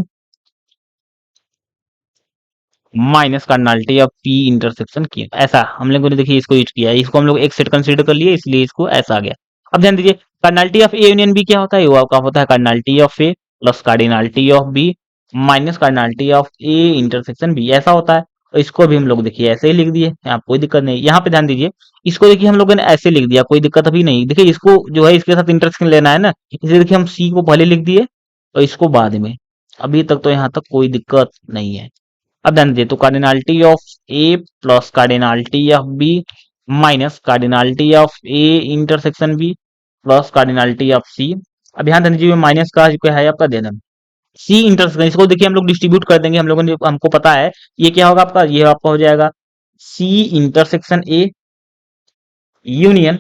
minus cardinality of P intersection Q, ऐसा हम लोगों ने देखिए इसको यूज किया है, इसको हम लोग एक सेट कंसीडर कर लिए, इसलिए इसको ऐसा आ गया। अब ध्यान दीजिए cardinality of A union B क्या होता है, वो आपका होता है cardinality of A plus cardinality of B minus cardinality of A intersection B, ऐसा होता है। तो इसको भी हम लोग देखिए ऐसे ही लिख दिए, यहाँ कोई दिक्कत नहीं। यहाँ पे ध्यान दीजिए इसको देखिए हम लोगों ने ऐसे लिख दिया, कोई दिक्कत अभी नहीं। देखिए इसको जो है इसके साथ इंटरसेक्शन लेना है ना, इसलिए देखिए हम सी को पहले लिख दिए और इसको बाद में, अभी तक तो यहाँ तक कोई दिक्कत नहीं है। अब ध्यान दीजिए, तो cardinality of A plus cardinality of B minus cardinality of A intersection B plus cardinality of C. अब ध्यान दीजिए माइनस का जो है आपका देना सी इंटरसेक्शन, इसको देखिए हम लोग डिस्ट्रीब्यूट कर देंगे, हम लोगों ने हमको पता है ये क्या होगा आपका, ये आपका हो जाएगा सी इंटरसेक्शन ए यूनियन।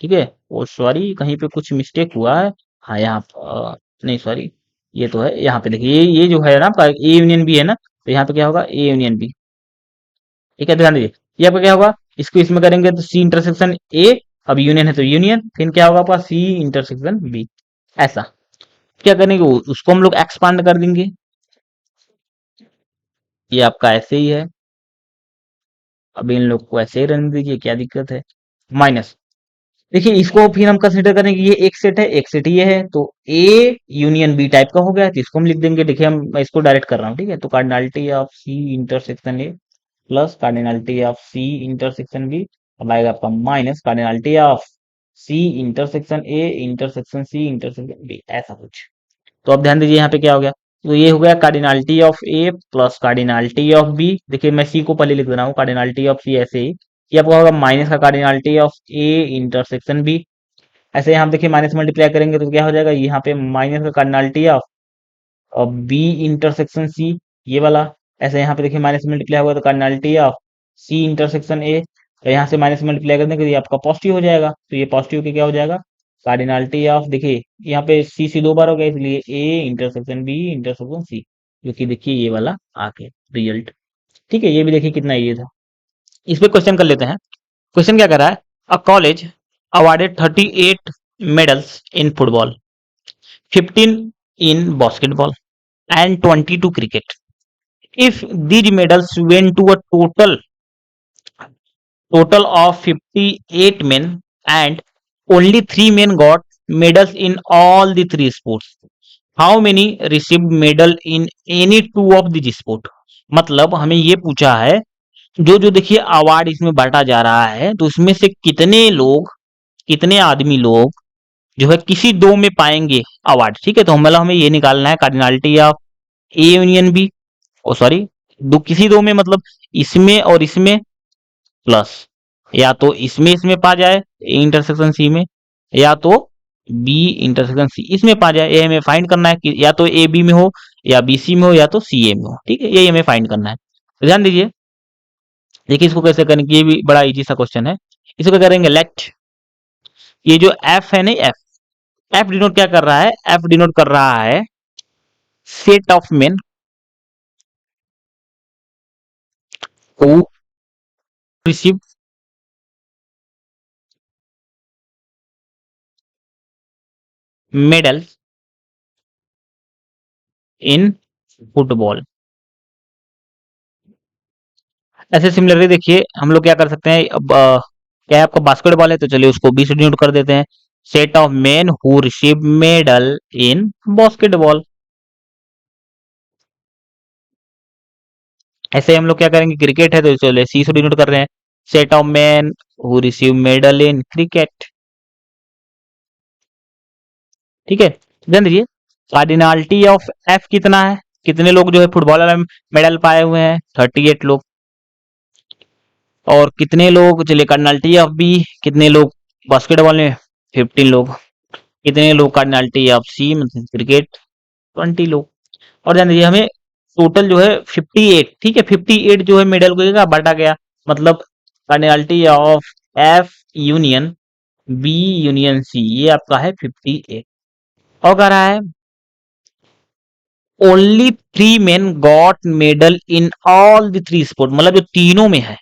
ठीक है, और सॉरी कहीं पे कुछ मिस्टेक हुआ है, हाँ यहाँ नहीं सॉरी, ये तो है यहाँ पे देखिए ये जो है ना आपका ए यूनियन बी है ना, तो यहाँ पे क्या होगा ए यूनियन बी। ठीक है, ध्यान दीजिए ये आपका क्या होगा, इसको इसमें करेंगे तो सी इंटरसेक्शन ए, अब यूनियन है तो यूनियन, फिर क्या होगा आपका सी इंटरसेक्शन बी, ऐसा। क्या करेंगे उसको हम लोग एक्सपांड कर देंगे, ये आपका ऐसे ही है, अब इन लोग को ऐसे ही रहने दीजिए, क्या दिक्कत है, माइनस देखिए इसको फिर हम कंसिडर करेंगे, ये एक सेट ये है, तो ए यूनियन बी टाइप का हो गया, तो इसको हम लिख देंगे। देखिए हम, मैं इसको डायरेक्ट कर रहा हूँ, ठीक है। तो cardinality of C intersection A plus cardinality of C intersection B, अब आएगा आपका minus cardinality of C intersection A intersection C intersection B, ऐसा कुछ। तो अब ध्यान दीजिए यहाँ पे क्या हो गया, तो ये हो गया cardinality of A plus cardinality of B. देखिए मैं सी को पहले लिख दे रहा हूँ, कार्डिनलिटी ऑफ सी ऐसे ही, ये आपका होगा माइनस का cardinality of A intersection B. ऐसे यहाँ देखिए माइनस मल्टीप्लाई करेंगे तो क्या हो जाएगा, यहाँ पे माइनस का cardinality of B intersection C, ये वाला। ऐसे यहाँ पे देखिए माइनस मल्टीप्लाई होगा तो cardinality of C intersection A, तो यहाँ से माइनस मल्टीप्लाई करने के लिए आपका पॉजिटिव हो जाएगा, तो ये पॉजिटिव के क्या हो जाएगा, कार्डिनलिटी ऑफ, देखिए यहाँ पे सी दो बार हो गया, इसलिए A intersection B intersection C, जो कि देखिए ये वाला आ गया रिजल्ट। ठीक है, ये भी देखिए कितना ये था। इस पे क्वेश्चन कर लेते हैं। क्वेश्चन क्या कर रहा है, a college awarded 38 medals in football, 15 in basketball and 20 to cricket. If these medals went to a total of 58 men and only 3 men got medals in all the three sports, how many received medal in any two of these sport? मतलब हमें ये पूछा है, जो जो देखिए award इसमें बांटा जा रहा है, तो उसमें से कितने लोग, कितने आदमी लोग जो है किसी दो में पाएंगे अवार्ड। ठीक है, तो मतलब हमें ये निकालना है cardinality of A union B, oh sorry, दो किसी दो में मतलब इसमें और इसमें, प्लस या तो इसमें इसमें पा जाए ए इंटरसेक्शन सी में, या तो बी इंटरसेक्शन सी इसमें पा जाए। ये हमें फाइंड करना है कि या तो ए बी में हो, या बी सी में हो, या तो सी ए में हो। ठीक है, ये हमें फाइंड करना है। तो ध्यान दीजिए, देखिए इसको कैसे करेंगे, ये भी बड़ा इजी सा क्वेश्चन है। इसको क्या करेंगे, लेट, ये जो एफ है नहीं, एफ डिनोट क्या कर रहा है, एफ डिनोट कर रहा है set of men who receive medal in football. ऐसे सिमिलरली देखिए हम लोग क्या कर सकते हैं, अब क्या है आपका बास्केटबॉल है, तो चलिए उसको बी से डिनोट कर देते हैं, set of men who receive medal in basketball. ऐसे हम लोग क्या करेंगे, क्रिकेट है तो चलिए सी से डिनोट कर रहे हैं, set of men who receive medal in cricket. ठीक है, ध्यान दीजिए, कार्डिनलिटी ऑफ एफ कितना है, कितने लोग जो है फुटबॉल में मेडल पाए हुए हैं, 38 लोग। और कितने लोग, चलिए कार्डिनलिटी ऑफ बी, कितने लोग बास्केटबॉल में, 15 लोग। कितने लोग कार्डिनलिटी ऑफ सी मतलब क्रिकेट, 20 लोग। और ध्यान दीजिए हमें टोटल जो है 58, ठीक है, 58 जो है मेडल को क्या बांटा गया, मतलब cardinality of F union B union C, ये आपका है 58। और कह रहा है only 3 men got medal in all the 3 sport, मतलब जो तीनों में है,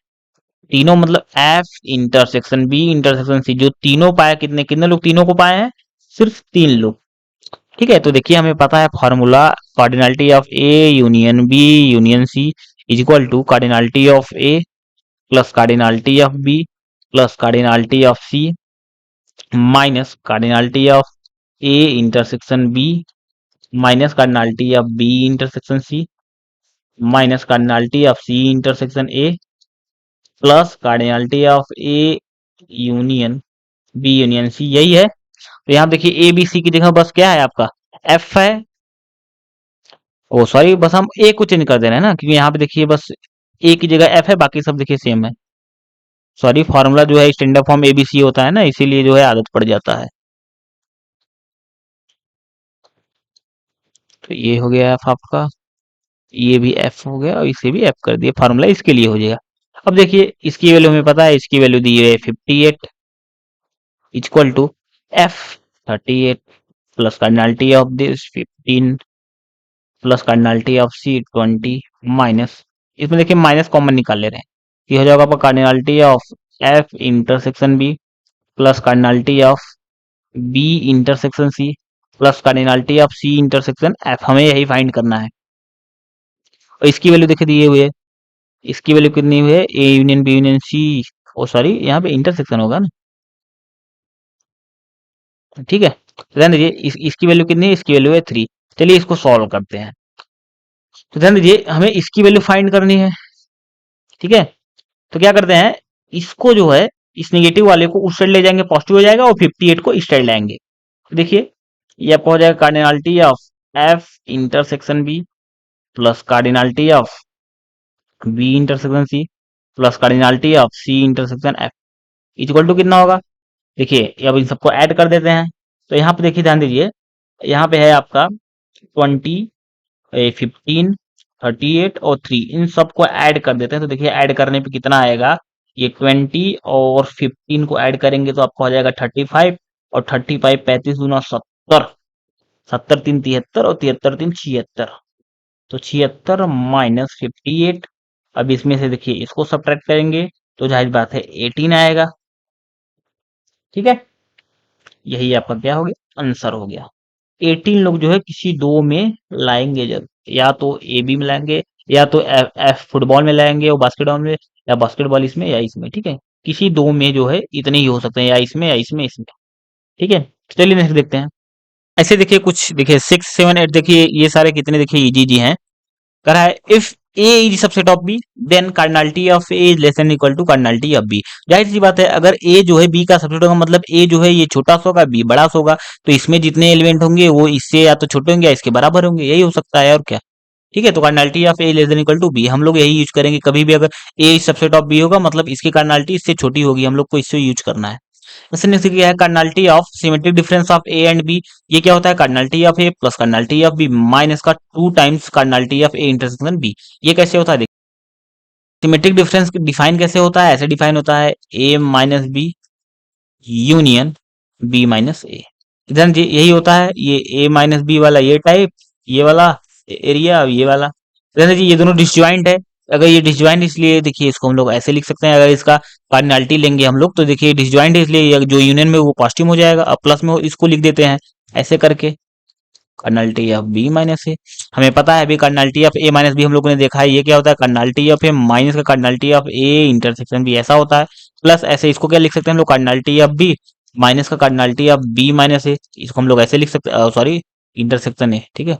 तीनों मतलब F intersection B intersection C, जो तीनों पाए, कितने कितने लोग तीनों को पाए हैं, सिर्फ 3 लोग। ठीक है, तो देखिए हमें पता है formula, cardinality of A union B union C is equal to cardinality of A plus cardinality of B plus cardinality of C minus cardinality of A intersection B minus cardinality of B intersection C minus cardinality of C intersection A plus cardinality of A union B union C, यही है। तो यहाँ देखिए ए B सी की जगह बस क्या है आपका एफ है, ओ सॉरी, बस हम ए को चेंज कर दे रहे हैं ना, क्योंकि यहाँ पे देखिए बस ए की जगह एफ है, बाकी सब देखिए सेम है। सॉरी, फॉर्मूला जो है स्टैंडर्ड फॉर्म एबीसी होता है ना, इसीलिए जो है आदत पड़ जाता है। तो ये हो गया एफ आपका, ये भी एफ हो गया, और इसे भी एफ कर दिया, फॉर्मूला इसके लिए हो जाएगा। अब देखिए इसकी वैल्यू हमें पता है, इसकी वैल्यू दी है 58 equal to F 38 plus cardinality of this 15 plus cardinality of C 20 minus, इसमें देखिए माइनस कॉमन निकाल ले रहे हैं, ये हो जाएगा आपका cardinality of F intersection B plus cardinality of B intersection C plus cardinality of C intersection F, हमें यही फाइंड करना है। और इसकी वैल्यू देखिए दिए हुए, इसकी वैल्यू कितनी हुई है, A union B union C, oh sorry यहाँ पे इंटरसेक्शन होगा ना, ठीक है, तो ध्यान दीजिए इसकी वैल्यू कितनी है, इसकी वैल्यू है 3। चलिए इसको सॉल्व करते हैं। तो ध्यान दीजिए हमें इसकी वैल्यू फाइंड करनी है। ठीक है, तो क्या करते हैं, इसको जो है इस निगेटिव वाले को उस साइड ले जाएंगे, पॉजिटिव हो जाएगा, और 58 को इस साइड लाएंगे। तो देखिए ये आपका हो जाएगा cardinality of F intersection B plus cardinality of B intersection C plus cardinality of C intersection F equal to कितना होगा। देखिए अब इन सबको ऐड कर देते हैं। तो यहाँ पे देखिए ध्यान दीजिए, यहाँ पे है आपका 20, 15, 38 और 3, इन सबको ऐड कर देते हैं। तो देखिए ऐड करने पे कितना आएगा, ये 20 और 15 को ऐड करेंगे तो आपको हो जाएगा 35, और 35 35 दूना 70, 70 3 73 और 73 3 76। तो 76 माइनस 58, अब इसमें से देखिए इसको सब्ट्रैक्ट करेंगे तो जाहिर बात है 18 आएगा। ठीक है, यही आपका क्या हो गया, आंसर हो गया। 18 लोग जो है किसी दो में लाएंगे जब, या तो ए बी में लाएंगे, या तो एफ एफ फुटबॉल में लाएंगे और बास्केटबॉल में, या बास्केटबॉल इसमें या इसमें। ठीक है, किसी दो में जो है इतने ही हो सकते हैं, या इसमें या इसमें इसमें। ठीक है, चलिए नेक्स्ट देखते हैं। ऐसे देखिए कुछ, देखिए 6 7 8, देखिए ये सारे कितने देखिए इजी जी हैं। कह रहा है if A is subset of B then cardinality of A is less than equal to cardinality of B. जाहिर सी बात है, अगर ए जो है बी का सबसेट होगा, मतलब ए जो है ये छोटा सा होगा, बी बड़ा सा होगा, तो इसमें जितने एलिमेंट होंगे वो इससे या तो छोटे होंगे या इसके बराबर होंगे, यही हो सकता है और क्या। ठीक है, तो cardinality of A less than equal to B हम लोग यही यूज करेंगे कभी भी, अगर ए सबसेट ऑफ बी होगा मतलब इसकी कार्डिनलिटी इससे छोटी होगी, हम लोग को इससे यूज करना है। इससे नेक्स्ट क्या है, cardinality of symmetric difference of A and B. ये क्या होता है, cardinality of A plus cardinality of B minus का 2 times cardinality of A intersection B. ये कैसे होता है, देखिए सिमेट्रिक डिफरेंस डिफाइन कैसे होता है, ऐसे डिफाइन होता है A minus B union B minus A. इधर जी यही होता है, ये ए माइनस बी वाला ये टाइप, ये वाला एरिया, ये वाला। इधर जी ये दोनों डिसज्वाइंट है। अगर ये डिसज्वाइंट इसलिए देखिए इसको हम लोग ऐसे लिख सकते हैं, अगर इसका कार्डिनलिटी लेंगे हम लोग तो देखिए डिसज्वाइंट है इसलिए जो यूनियन में वो पॉजिटिव हो जाएगा, अब प्लस में इसको लिख देते हैं ऐसे करके, कर्नल्टी ऑफ बी माइनस ए। हमें पता है अभी कर्नल्टी ऑफ ए माइनस बी हम लोगों ने देखा है, ये क्या होता है, कर्नल्टी ऑफ ए माइनस का कर्नल्टी ऑफ ए इंटरसेक्शन बी ऐसा होता है। प्लस ऐसे इसको क्या लिख सकते हैं हम लोग, कर्नल्टी ऑफ बी माइनस का कर्नल्टी ऑफ बी माइनस ए, इसको हम लोग ऐसे लिख सकते हैं, सॉरी इंटरसेक्शन ए। ठीक है,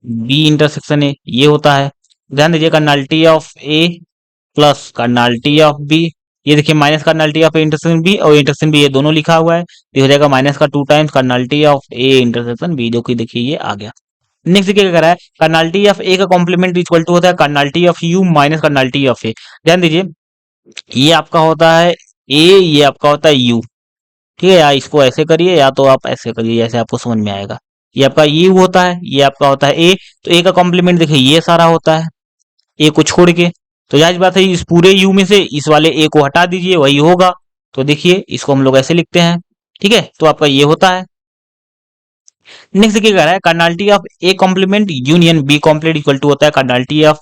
बी इंटरसेक्शन ए ये होता है। ध्यान दीजिए cardinality of A plus cardinality of B, ये देखिए minus cardinality of A intersection B और इंटरसेक्शन बी ये दोनों लिखा हुआ है, ये हो जाएगा माइनस का 2 times cardinality of A intersection B, जो कि देखिए ये आ गया। नेक्स्ट क्या करा है, कर्नल्टी ऑफ ए का कॉम्प्लीमेंट इक्वल टू होता है cardinality of U minus cardinality of ए। ध्यान दीजिए ये आपका होता है ए, ये आपका होता है यू। ठीक है, या इसको ऐसे करिए या तो आप ऐसे करिए, जैसे आपको समझ में आएगा। ये आपका यू होता है, ये आपका होता है ए, तो ए का कॉम्प्लीमेंट देखिए ये सारा होता है ए को छोड़ के। तो जाहिर बात है इस पूरे यू में से इस वाले ए को हटा दीजिए, वही होगा। तो देखिए इसको हम लोग ऐसे लिखते हैं। ठीक है, तो आपका ये होता है। नेक्स्ट क्या कह रहा है, cardinality of A complement union B complete equal to होता है cardinality of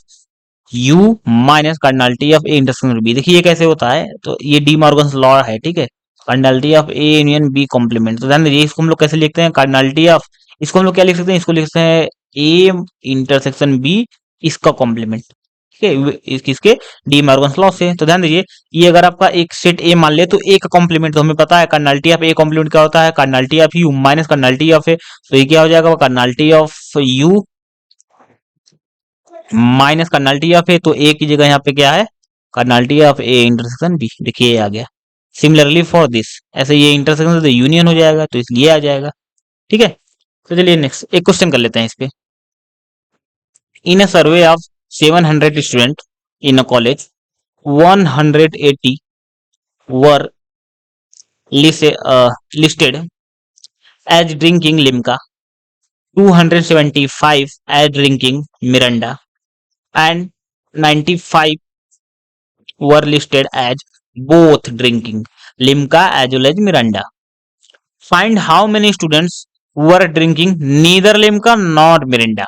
U minus cardinality of A intersection B. देखिए ये कैसे होता है, तो ये डी मॉर्गन्स लॉ है। ठीक है, cardinality of A union B complement, तो ध्यान दीजिए इसको हम लोग कैसे लिखते हैं, कार्डिनलिटी ऑफ, इसको हम लोग क्या लिख सकते हैं, इसको लिख सकते हैं ए इंटरसेक्शन बी इसका कॉम्प्लीमेंट। ठीक है, किसके, डी मॉर्गन्स लॉ से। तो ध्यान दीजिए ये अगर आपका एक सेट ए मान ले तो ए का कॉम्प्लीमेंट तो हमें पता है, कार्डिनलिटी ऑफ ए कॉम्प्लीमेंट क्या होता है, cardinality of U minus cardinality of A. तो ये क्या हो जाएगा, cardinality of U minus cardinality of A, तो ए की जगह यहाँ पे क्या है, cardinality of A intersection B. देखिए ये आ गया। सिमिलरली फॉर दिस, ऐसे ये इंटरसेक्शन से यूनियन हो जाएगा तो इसलिए आ जाएगा। ठीक है, तो चलिए नेक्स्ट एक क्वेश्चन कर लेते हैं इस पे। In a survey of 700 student in a college 180 were listed as drinking limca, 275 as drinking Miranda, and 95 were listed as both drinking Limca as well as Miranda. Find how many students were drinking neither Limca nor Miranda.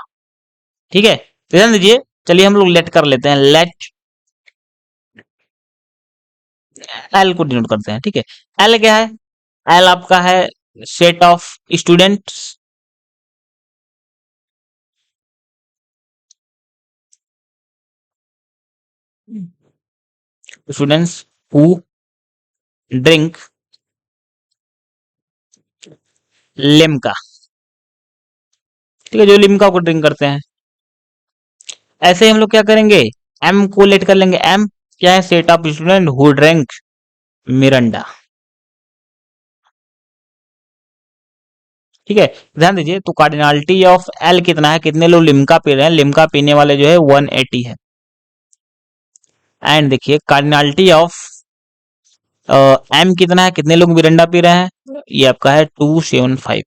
ठीक है, तो ध्यान दीजिए, चलिए हम लोग late कर लेते हैं, लेट एल को डिनोट करते हैं। ठीक है, एल क्या है, एल आपका है set of students, who drink Limca, ठीक है, जो लिम्का को ड्रिंक करते हैं। ऐसे ही हम लोग क्या करेंगे, एम को लेट कर लेंगे। एम क्या है, set of student who drink Miranda, ठीक है। ध्यान दीजिए, तो कार्डिनलिटी ऑफ एल कितना है, कितने लोग लिम्का पी रहे हैं, लिम्का पीने वाले जो है 180 है। एंड देखिए कार्डिनलिटी ऑफ एम कितना है, कितने लोग मिरिंडा पी रहे हैं, ये आपका है 275।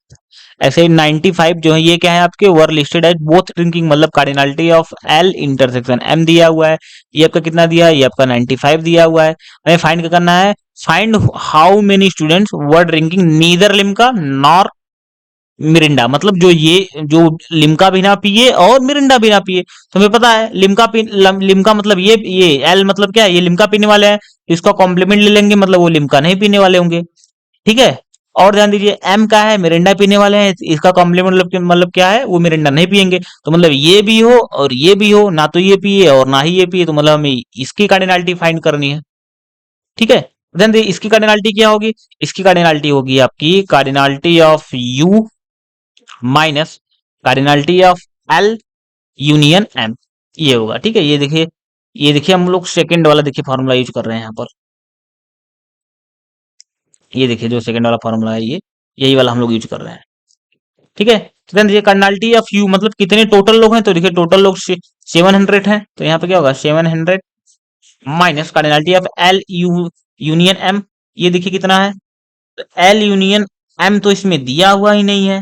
ऐसे ही 95 जो है ये क्या है आपके, were listed as both drinking, मतलब cardinality of L intersection M दिया हुआ है, ये आपका कितना दिया है, ये आपका 95 दिया हुआ है। हमें फाइंड क्या करना है, find how many students were drinking neither Limca nor Mirinda, मतलब जो ये जो लिम्का भी ना पिए और मिरिंडा भी ना पिए। तो हमें पता है लिम्का मतलब ये एल मतलब क्या है, ये लिम्का पीने वाले हैं, तो इसका कॉम्प्लीमेंट ले लेंगे, मतलब वो लिम्का नहीं पीने वाले होंगे, ठीक है। और ध्यान दीजिए एम का है, मिरिंडा पीने वाले हैं, इसका कॉम्प्लीमेंट मतलब क्या है, वो मिरिंडा नहीं पियेंगे, तो मतलब ये भी हो और ये भी हो, ना तो ये पिए और ना ही ये पिए, तो मतलब हमें इसकी कार्डिनलिटी फाइंड करनी है, ठीक है। ध्यान दीजिए इसकी कार्डिनलिटी क्या होगी, इसकी कार्डिनलिटी होगी आपकी cardinality of U minus cardinality of L union M, ये होगा, ठीक है। ये देखिए हम लोग सेकंड वाला देखिए फॉर्मूला यूज कर रहे हैं यहाँ पर, ये देखिए जो सेकंड वाला फॉर्मूला है ये यही वाला हम लोग यूज कर रहे हैं, ठीक है। तो देन देखिए कार्डिनलिटी ऑफ यू मतलब कितने टोटल लोग हैं, तो देखिए टोटल लोग 700 हैं, तो यहाँ पे क्या होगा 700 minus cardinality of L U union M, ये देखिए कितना है, तो एल यूनियन एम तो इसमें दिया हुआ ही नहीं है,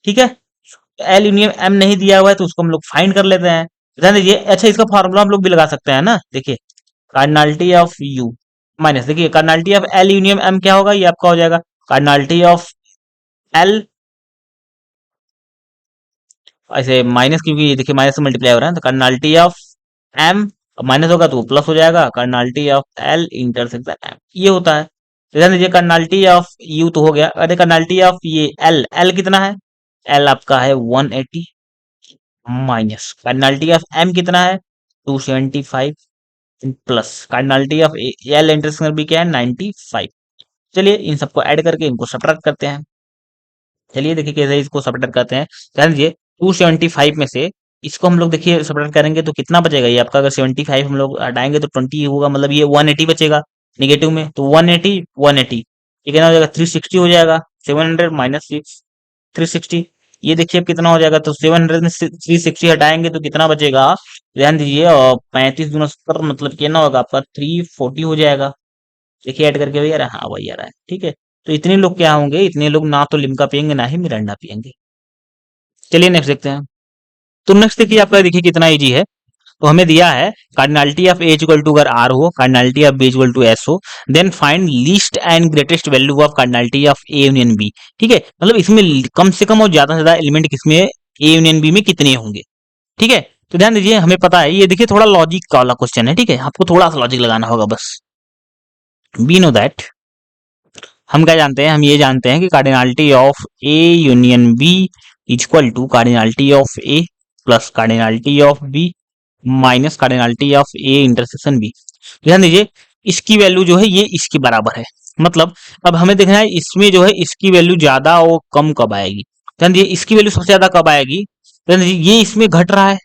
ठीक है। एल यूनियन एम नहीं दिया हुआ है तो उसको हम लोग फाइंड कर लेते हैं। ध्यान दीजिए, अच्छा इसका फॉर्मूला हम लोग भी लगा सकते हैं ना, देखिए कार्डिनलिटी ऑफ यू माइनस, देखिए cardinality of L union M क्या होगा, ये आपका हो जाएगा कार्डिनलिटी ऑफ एल, ऐसे माइनस क्योंकि ये देखिए माइनस से मल्टीप्लाई हो रहा है, तो कार्डिनलिटी ऑफ एम माइनस होगा तो प्लस हो जाएगा, cardinality of L intersection M, ये होता है। तो ध्यान दीजिए कार्डिनलिटी ऑफ यू तो हो गया, अरे कार्डिनलिटी ऑफ ये एल, एल कितना है, एल आपका है 180 माइनस कार्डिनलिटी ऑफ एम कितना है 275 plus cardinality of L intersection भी क्या है 95। चलिए इन सबको ऐड करके इनको सब्ट्रैक्ट करते हैं। चलिए देखिए कैसे इसको सब्ट्रैक्ट करते हैं, ध्यान दीजिए 275 में से इसको हम लोग देखिए सब्ट्रैक्ट करेंगे तो कितना बचेगा, ये आपका अगर 75 हम लोग हटाएंगे तो 20 होगा, मतलब ये 180 बचेगा निगेटिव में, तो 180 180 ये कितना हो जाएगा 360 हो जाएगा, 700 माइनस 360, ये देखिए अब कितना हो जाएगा, तो 700 में 360 हटाएंगे तो कितना बचेगा, ध्यान दीजिए और 35 गुना 70 मतलब कितना होगा आपका 340 हो जाएगा। देखिए ऐड करके भैया हाँ वही आ रहा है, ठीक है। तो इतने लोग क्या होंगे, इतने लोग ना तो लिम्का पियेंगे ना ही मिरांडा पियेंगे। चलिए नेक्स्ट देखते हैं। तो नेक्स्ट देखिए आपका देखिए कितना इजी है, तो हमें दिया है cardinality of A equal to अगर आर हो, cardinality of B equal to S हो, then find least and greatest value of cardinality of A union B, ठीक है। मतलब इसमें कम से कम और ज्यादा से ज्यादा एलिमेंट किसमें ए यूनियन बी में कितने होंगे, ठीक है। तो ध्यान दीजिए हमें पता है, ये देखिए थोड़ा लॉजिक वाला क्वेश्चन है, ठीक है, आपको थोड़ा सा लॉजिक लगाना होगा बस। वी नो दैट, हम क्या जानते हैं, हम ये जानते हैं कि cardinality of A union B equal to cardinality of A plus cardinality of B minus cardinality of A intersection B. ध्यान दीजिए इसकी वैल्यू जो है ये इसके बराबर है, मतलब अब हमें देखना है इसमें जो है इसकी वैल्यू ज्यादा और कम कब आएगी। ध्यान दीजिए इसकी वैल्यू सबसे ज्यादा कब आएगी, ध्यान दीजिए ये इसमें घट रहा है,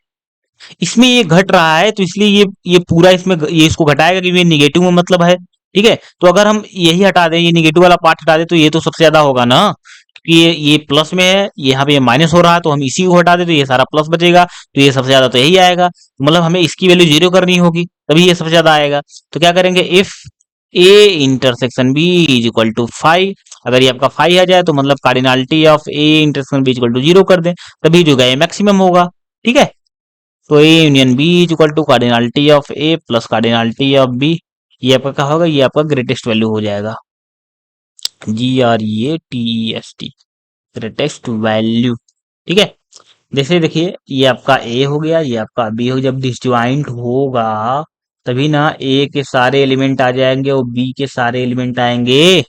इसमें ये घट रहा है तो इसलिए ये पूरा इसमें ये इसको घटाएगा क्योंकि ये निगेटिव में मतलब है, ठीक है। तो अगर हम यही हटा दें, ये निगेटिव वाला पार्ट हटा दें तो ये तो सबसे ज्यादा होगा ना, क्योंकि ये प्लस में है, यहाँ पे ये माइनस हो रहा है, तो हम इसी को हटा दें तो ये सारा प्लस बचेगा, तो ये सबसे ज्यादा तो यही आएगा, मतलब हमें इसकी वैल्यू 0 करनी होगी तभी ये सबसे ज्यादा आएगा। तो क्या करेंगे, if A intersection B is equal to 5, अगर ये आपका 5 आ जाए तो मतलब cardinality of A intersection B equal to 0 कर दें, तभी जो है मैक्सिमम होगा, ठीक है। तो A union B is equal to cardinality of A plus cardinality of B, ये आपका क्या होगा, ये आपका ग्रेटेस्ट वैल्यू हो जाएगा, GREATEST ग्रेटेस्ट वैल्यू, ठीक है। जैसे देखिए ये आपका ए हो गया, ये आपका बी हो गया, जब डिसजॉइंट होगा तभी ना ए के सारे एलिमेंट आ जाएंगे और बी के सारे एलिमेंट आएंगे,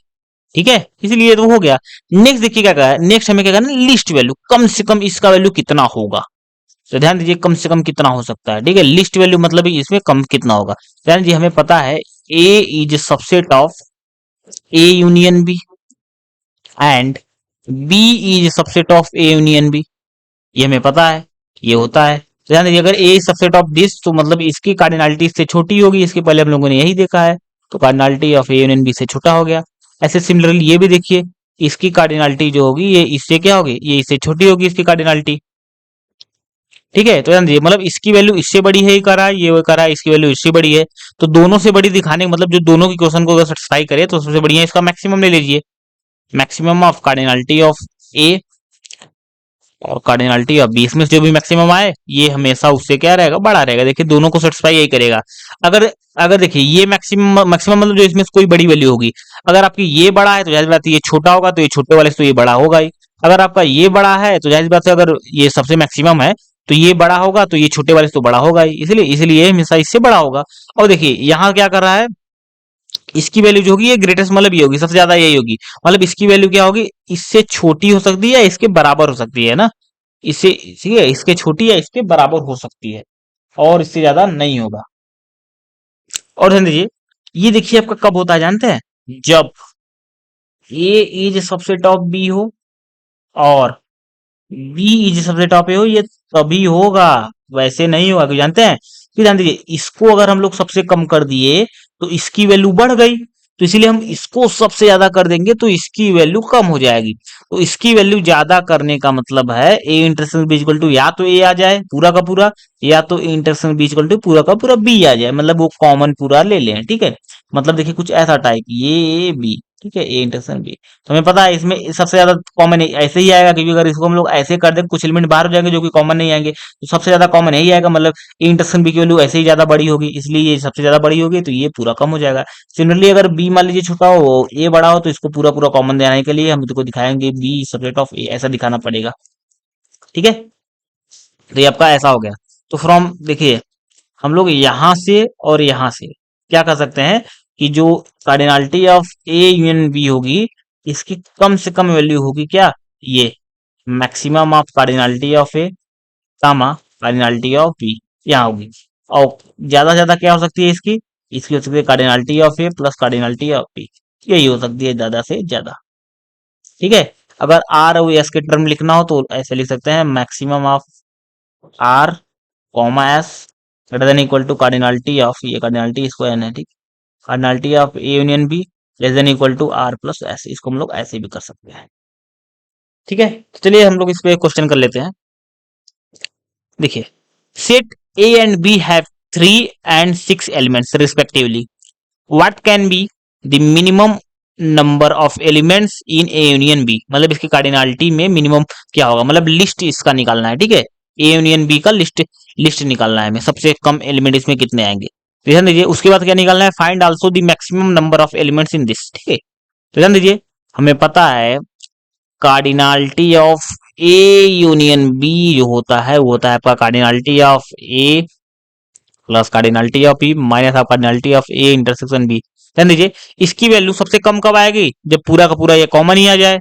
ठीक है, इसलिए तो हो गया। नेक्स्ट देखिए क्या कहा, नेक्स्ट हमें क्या करना, लिस्ट वैल्यू, कम से कम इसका वैल्यू कितना होगा, तो ध्यान दीजिए कम से कम कितना हो सकता है, ठीक है, लिस्ट वैल्यू मतलब इसमें कम कितना होगा। ध्यान दीजिए हमें पता है A is subset of A union B and B is subset of A union B, ये हमें पता है, ये होता है। तो ध्यान दीजिए, अगर ए इज सबसेट ऑफ दिस तो मतलब इसकी कार्डिनलिटी इससे छोटी होगी, इसके पहले हम लोगों ने यही देखा है, तो cardinality of A union B से छोटा हो गया। ऐसे सिमिलरली ये भी देखिए, इसकी कार्डिनलिटी जो होगी ये इससे क्या होगी, ये इससे छोटी होगी इसकी कार्डिनलिटी। ठीक है, तो ध्यान दीजिए, मतलब इसकी वैल्यू इससे बड़ी है, ये करा है, ये वो करा है, इसकी वैल्यू इससे बड़ी है, तो दोनों से बड़ी दिखाने का मतलब जो दोनों की क्वेश्चन को अगर सेटिस्फाई करे तो सबसे बढ़िया इसका मैक्सिमम ले लीजिए, मैक्सिमम ऑफ कार्डिनलिटी ऑफ ए और कार्डिनलिटी ऑफ बी, इसमें से जो भी मैक्सिमम आए ये हमेशा उससे क्या रहेगा, बड़ा रहेगा। देखिए दोनों को सेटिस्फाई यही करेगा। अगर अगर देखिए ये मैक्सिमम मैक्सिमम मतलब जो इसमें से कोई बड़ी वैल्यू होगी, अगर आपकी ये बड़ा है तो जाहिर बात है ये छोटा होगा, तो ये छोटे वाले से तो ये बड़ा होगा ही। अगर आपका ये बड़ा है तो जाहिर बात है अगर ये सबसे मैक्सिमम है तो ये बड़ा होगा, तो ये छोटे वाले से तो बड़ा होगा ही, इसलिए इसलिए ये हमेशा इससे बड़ा होगा। और देखिए यहाँ क्या कर रहा है, इसकी वैल्यू जो होगी ये ग्रेटेस्ट मतलब ये होगी, सबसे ज्यादा यही होगी, मतलब इसकी वैल्यू क्या होगी, इससे छोटी हो सकती है या इसके बराबर हो सकती है ना, इससे ठीक है, इसके छोटी या इसके बराबर हो सकती है, और इससे ज्यादा नहीं होगा। और ध्यान दीजिए, ये देखिए आपका कब होता है जानते हैं, जब ए इज सबसेट ऑफ बी हो और बी इज सबसेट ऑफ ए हो, ये तभी होगा, वैसे नहीं होगा। क्यों जानते हैं, कि ध्यान दीजिए, इसको अगर हम लोग सबसे कम कर दिए तो इसकी वैल्यू बढ़ गई, तो इसीलिए हम इसको सबसे ज्यादा कर देंगे तो इसकी वैल्यू कम हो जाएगी। तो इसकी वैल्यू ज्यादा करने का मतलब है A intersection B equal to या तो ए आ जाए पूरा का पूरा, या तो A intersection B equal to पूरा का पूरा बी आ जाए, मतलब वो कॉमन पूरा ले लें। ठीक है, मतलब देखिए कुछ ऐसा टाइप ये बी, ठीक है, ए इंटरसेक्शन बी, तो हमें पता है इसमें सबसे ज्यादा कॉमन ऐसे ही आएगा, क्योंकि अगर इसको हम लोग ऐसे कर दें कुछ एलिमेंट बाहर हो जाएंगे जो कि कॉमन नहीं आएंगे, तो सबसे ज्यादा कॉमन यही आएगा, मतलब ए इंटरसेक्शन बी की वैल्यू ऐसे ही ज्यादा बड़ी होगी, इसलिए ये सबसे ज्यादा बड़ी होगी, तो ये पूरा कम हो जाएगा। सिमिलरली अगर बी मान लीजिए छोटा हो ए बड़ा हो, तो इसको पूरा पूरा कॉमन देने के लिए हम इसको दिखाएंगे बी सबसेट ऑफ ए, ऐसा दिखाना पड़ेगा। ठीक है, तो ये आपका ऐसा हो गया। तो फ्रॉम देखिए, हम लोग यहां से और यहां से क्या कर सकते हैं कि जो cardinality of A union B होगी, इसकी कम से कम वैल्यू होगी क्या, ये maximum of cardinality of A comma cardinality of B यहाँ होगी। और ज्यादा से ज्यादा क्या हो सकती है इसकी, इसकी हो सकती है cardinality of A plus cardinality of B, यही हो सकती है ज्यादा से ज्यादा। ठीक है, अगर आर और एस के टर्म लिखना हो तो ऐसे लिख सकते हैं, maximum of R comma S greater than equal to cardinality of, ये कार्डिनलिटी इसको एन है, ठीक, cardinality of A union B less than equal to R plus S, इसको हम लोग ऐसे भी कर सकते हैं। ठीक है, तो चलिए हम लोग इस पे क्वेश्चन कर लेते हैं। देखिए, set A and B have 3 and 6 elements respectively, what can be the minimum number of elements in A union B, मतलब इसकी कार्डिनलिटी में मिनिमम क्या होगा, मतलब लिस्ट इसका निकालना है। ठीक है, ए यूनियन बी का लिस्ट लिस्ट निकालना है हमें, सबसे कम एलिमेंट इसमें कितने आएंगे। तो ध्यान दीजिए, उसके बाद क्या निकालना है, find also the maximum number of elements in this. ठीक है, तो ध्यान दीजिए, हमें पता है cardinality of A union B जो होता है वो होता है आपका cardinality of A plus cardinality of B minus of cardinality of A intersection B. ध्यान दीजिए, इसकी वैल्यू सबसे कम कब आएगी, जब पूरा का पूरा ये कॉमन ही आ जाए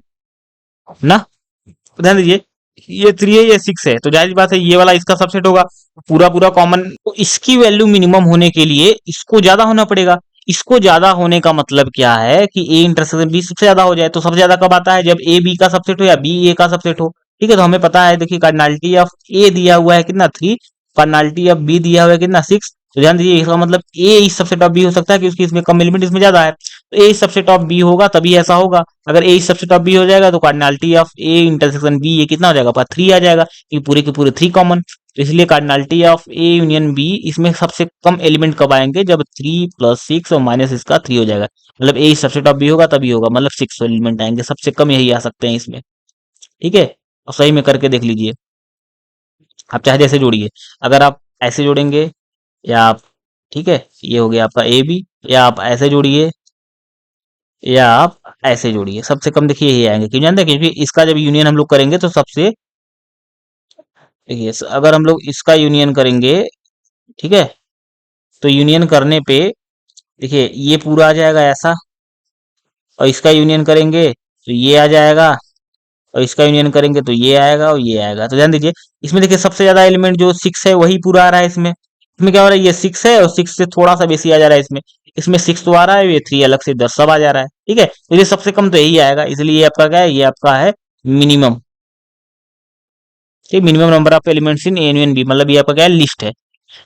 ना। तो ध्यान दीजिए, ये 3 है ये 6 है, तो जाहिर बात है ये वाला इसका सबसेट होगा, पूरा पूरा कॉमन, तो इसकी वैल्यू मिनिमम होने के लिए इसको ज्यादा होना पड़ेगा। इसको ज्यादा होने का मतलब क्या है कि ए इंटरसेक्शन बी सबसे ज्यादा हो जाए, तो सबसे ज्यादा कब आता है, जब ए बी का सबसेट हो या बी ए का सबसेट हो। ठीक है, तो हमें पता है, देखिए कार्डिनलिटी ऑफ ए दिया हुआ है कितना 3, कार्डिनलिटी ऑफ बी दिया हुआ है कितना 6, तो ध्यान दीजिए इसका मतलब ए इस सबसेट ऑफ बी हो सकता है कि उसकी इसमें कम एलिमेंट इसमें ज्यादा है, तो ए सबसेट ऑफ बी होगा तभी ऐसा होगा। अगर ए सबसेट ऑफ बी हो जाएगा तो cardinality of A intersection B ये कितना हो जाएगा, पर 3 आ जाएगा, ये पूरे के पूरे 3 कॉमन, तो इसलिए cardinality of A union B इसमें सबसे कम एलिमेंट कब आएंगे, जब 3 प्लस 6 और माइनस इसका 3 हो जाएगा, मतलब ए सबसेट ऑफ बी होगा तभी होगा, मतलब 6 एलिमेंट आएंगे, सबसे कम यही आ सकते हैं इसमें। ठीक है, और सही में करके देख लीजिए, आप चाहे जैसे जोड़िए, अगर आप ऐसे जोड़ेंगे या आप, ठीक है, ये हो गया आपका ए बी, या आप ऐसे जोड़िए या आप ऐसे जोड़िए, सबसे कम देखिए यही आएंगे। क्यों जानते हैं, क्योंकि इसका जब यूनियन हम लोग करेंगे तो सबसे, देखिए अगर हम लोग इसका यूनियन करेंगे, ठीक है, तो यूनियन करने पे देखिए ये पूरा आ जाएगा ऐसा, और इसका यूनियन करेंगे तो ये आ जाएगा, और इसका यूनियन करेंगे तो ये आएगा और ये आएगा। तो ध्यान दीजिए, इसमें देखिए सबसे ज्यादा एलिमेंट जो 6 है वही पूरा आ रहा है इसमें, इसमें क्या हो रहा है, ये 6 है और 6 से थोड़ा सा बेसी आ जा रहा है इसमें, इसमें 6 तो आ रहा है, ये 3 अलग से 10 सब आ जा रहा है। ठीक है, तो ये सबसे कम तो यही आएगा, इसलिए ये आपका क्या है, ये आपका है मिनिमम, ठीक, minimum number of elements in A union B, मतलब ये आपका क्या है, लिस्ट है।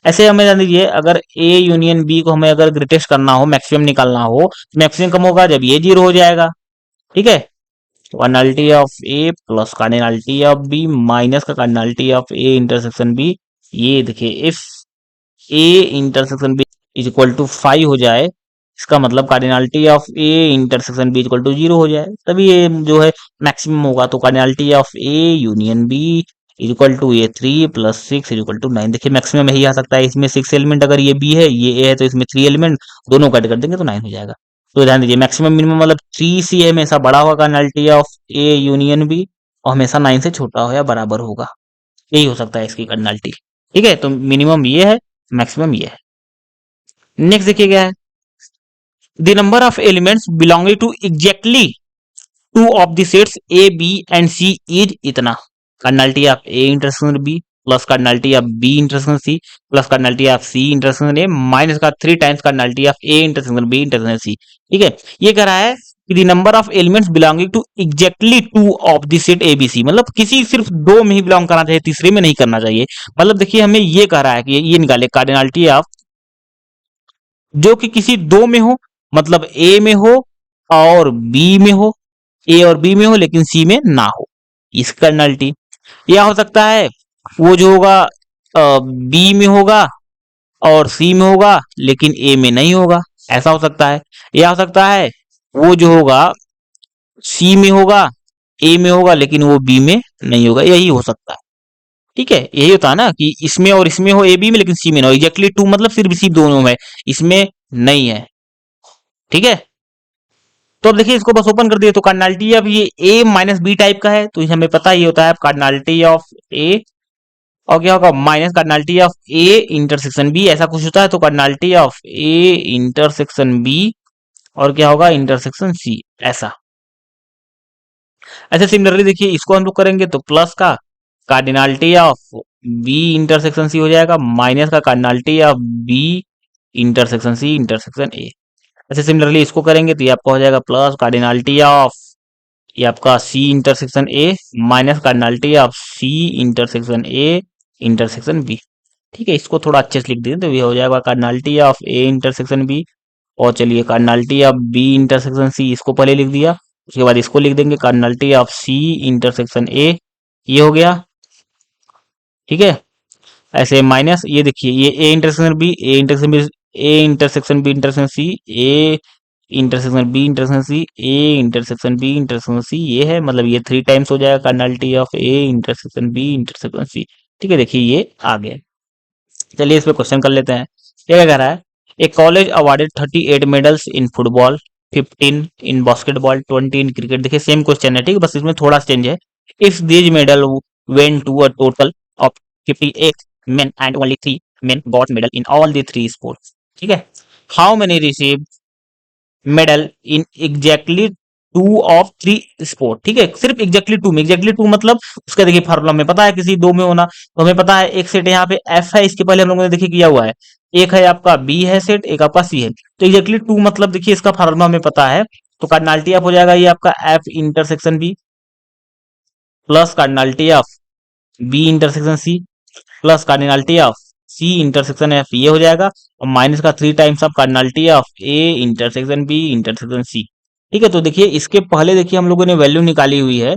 ऐसे हमें जान दीजिए, अगर ए यूनियन बी को हमें अगर ग्रेटेस्ट करना हो, मैक्सिमम निकालना हो, मैक्सिमम कम होगा जब ये जीरो हो जाएगा, ठीक है। Cardinality of A plus cardinality of B minus का cardinality of A intersection B, ये देखिए if A intersection B is equal to 5 हो जाए, इसका मतलब cardinality of A intersection B equal to 0 हो जाए, तभी ये जो है मैक्सिमम होगा। तो cardinality of A union B is equal to A 3 plus 6 is equal to 9। देखिए मैक्सिमम यही आ सकता है, इसमें 6 एलिमेंट, अगर ये बी है ये ए है तो इसमें 3 एलिमेंट, दोनों कट कर देंगे तो 9 हो जाएगा। तो ध्यान दीजिए मैक्सिमम मिनिमम मतलब 3 से हमेशा बड़ा होगा cardinality of A union B, और हमेशा 9 से छोटा हो या बराबर होगा, यही हो सकता है इसकी कार्डिनलिटी, ठीक है। तो मिनिमम ये है, मैक्सिमम ये है। नेक्स्ट देखिए क्या है, the number of elements belonging to exactly two of the sets A B and C is इतना। Cardinality of A intersection B plus cardinality of B intersection C plus cardinality of C intersection A minus का 3 times cardinality of A intersection B intersection C, ठीक है। ये कह रहा है कि the number of elements belonging to exactly two of the set A B सी, मतलब किसी सिर्फ दो में ही बिलोंग करना चाहिए, तीसरे में नहीं करना चाहिए। मतलब देखिए हमें ये कह रहा है कि ये निकाले कार्डिनलिटी ऑफ जो कि किसी दो में हो, मतलब ए में हो और बी में हो, ए और बी में हो लेकिन सी में ना हो, इसकी कर्नलिटी। या हो सकता है वो जो होगा बी में होगा और सी में होगा लेकिन ए में नहीं होगा, ऐसा हो सकता है। या हो सकता है वो जो होगा सी में होगा, ए में होगा लेकिन वो बी में नहीं होगा, यही हो सकता है, ठीक है। यही होता है ना कि इसमें और इसमें हो ए बी में लेकिन सी में ना हो, एग्जैक्टली टू मतलब सिर्फ इसी दोनों में, इसमें नहीं है, ठीक है। तो अब देखिए इसको बस ओपन कर दिए तो कार्डिनलिटी अब ये ए माइनस बी टाइप का है, तो इसे हमें पता ही होता है कार्डिनलिटी ऑफ ए, और क्या होगा minus cardinality of A intersection B, ऐसा कुछ होता है। तो cardinality of A intersection B और क्या होगा इंटरसेक्शन सी, ऐसा। ऐसे सिमिलरली देखिए इसको हम लोग करेंगे तो प्लस का cardinality of B intersection C हो जाएगा माइनस का cardinality of B intersection C intersection A. ऐसे सिमिलरली इसको करेंगे तो ये आपका हो जाएगा प्लस कार्डिनलिटी ऑफ ये आपका C intersection A minus cardinality of C intersection A intersection B, ठीक है। इसको थोड़ा अच्छे से लिख दें तो ये हो जाएगा cardinality of A intersection B, और चलिए cardinality of B intersection C इसको पहले लिख दिया, उसके बाद इसको लिख देंगे cardinality of C intersection A, ये हो गया, ठीक है। ऐसे माइनस ये देखिए ये A intersection B, A intersection B, A intersection B intersection C, A intersection B intersection C, A intersection B intersection C, ये है मतलब ये 3 टाइम्स हो जाएगा cardinality of A intersection B intersection C, ठीक है। देखिए ये आ गया। चलिए इस पे क्वेश्चन कर लेते हैं, ये क्या कह रहा है, a college awarded 38 medals in football, 15 in basketball, 20 in cricket. देखिए सेम क्वेश्चन है, ठीक है, बस इसमें थोड़ा चेंज है। If these medal went to a total of 58 men and only 3 men got medal in all the 3 sports, ठीक है। How many received medal in exactly 2 of 3 sport, ठीक है। सिर्फ एग्जैक्टली टू में, एग्जैक्टली टू मतलब उसका देखिए फार्मूला हमें पता है किसी दो में होना, तो हमें पता है एक सेट यहाँ पे एफ है, इसके पहले हम लोगों ने देखिए किया हुआ है, एक है आपका बी है सेट, एक आपका सी है, तो एग्जैक्टली टू मतलब देखिए इसका फार्मूला हमें पता है, तो कार्डिनलिटी ऑफ हो जाएगा ये आपका F intersection B plus cardinality of B intersection C plus cardinality of C intersection F, ये हो जाएगा, और माइनस का 3 times of cardinality of A intersection B intersection C, ठीक है। तो देखिए इसके पहले देखिए हम लोगों ने वैल्यू निकाली हुई है,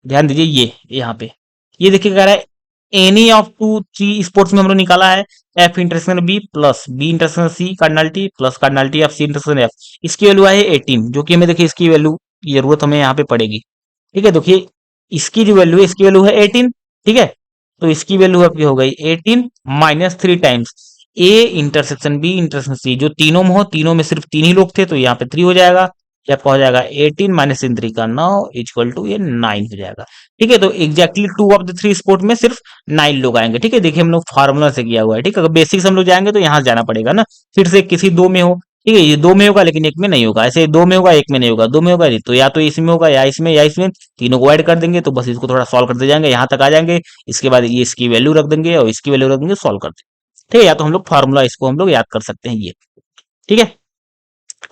ध्यान दीजिए ये यहाँ पे, ये देखिए कह रहा है एनी ऑफ 2 3 स्पोर्ट्स में हम लोग निकाला है F intersection B intersection C cardinality plus cardinality of C intersection F, इसकी वैल्यू है 18, जो कि हमें देखिए इसकी वैल्यू की जरूरत हमें यहाँ पे पड़ेगी, ठीक है। देखिए इसकी जो वैल्यू है इसकी वैल्यू है 18, ठीक है। तो इसकी वैल्यू आपकी हो गई 18 minus 3 times A intersection B intersection C, जो तीनों में हो, तीनों में सिर्फ 3 ही लोग थे तो यहाँ पे 3 हो जाएगा, ये आपका हो जाएगा 18 माइनस इन 3 का 9 इक्वल टू ये 9 हो जाएगा, ठीक है। तो एग्जैक्टली 2 ऑफ द 3 स्पोर्ट में सिर्फ 9 लोग आएंगे, ठीक है। देखिए हम लोग फार्मूला से किया हुआ है, ठीक है। अगर बेसिक्स हम लोग जाएंगे तो यहाँ जाना पड़ेगा ना, फिर से किसी दो में हो, ठीक है, ये दो में होगा लेकिन एक में नहीं होगा, ऐसे दो में होगा एक में नहीं होगा, दो में होगा तो या तो इसमें होगा या इसमें या इसमें, तीनों को ऐड कर देंगे तो बस इसको थोड़ा सॉल्व करते जाएंगे, यहाँ तक आ जाएंगे, इसके बाद ये इसकी वैल्यू रख देंगे और इसकी वैल्यू रख देंगे, सॉल्व कर देंगे, ठीक है। या तो हम लोग फार्मूला इसको हम लोग याद कर सकते हैं ये, ठीक है।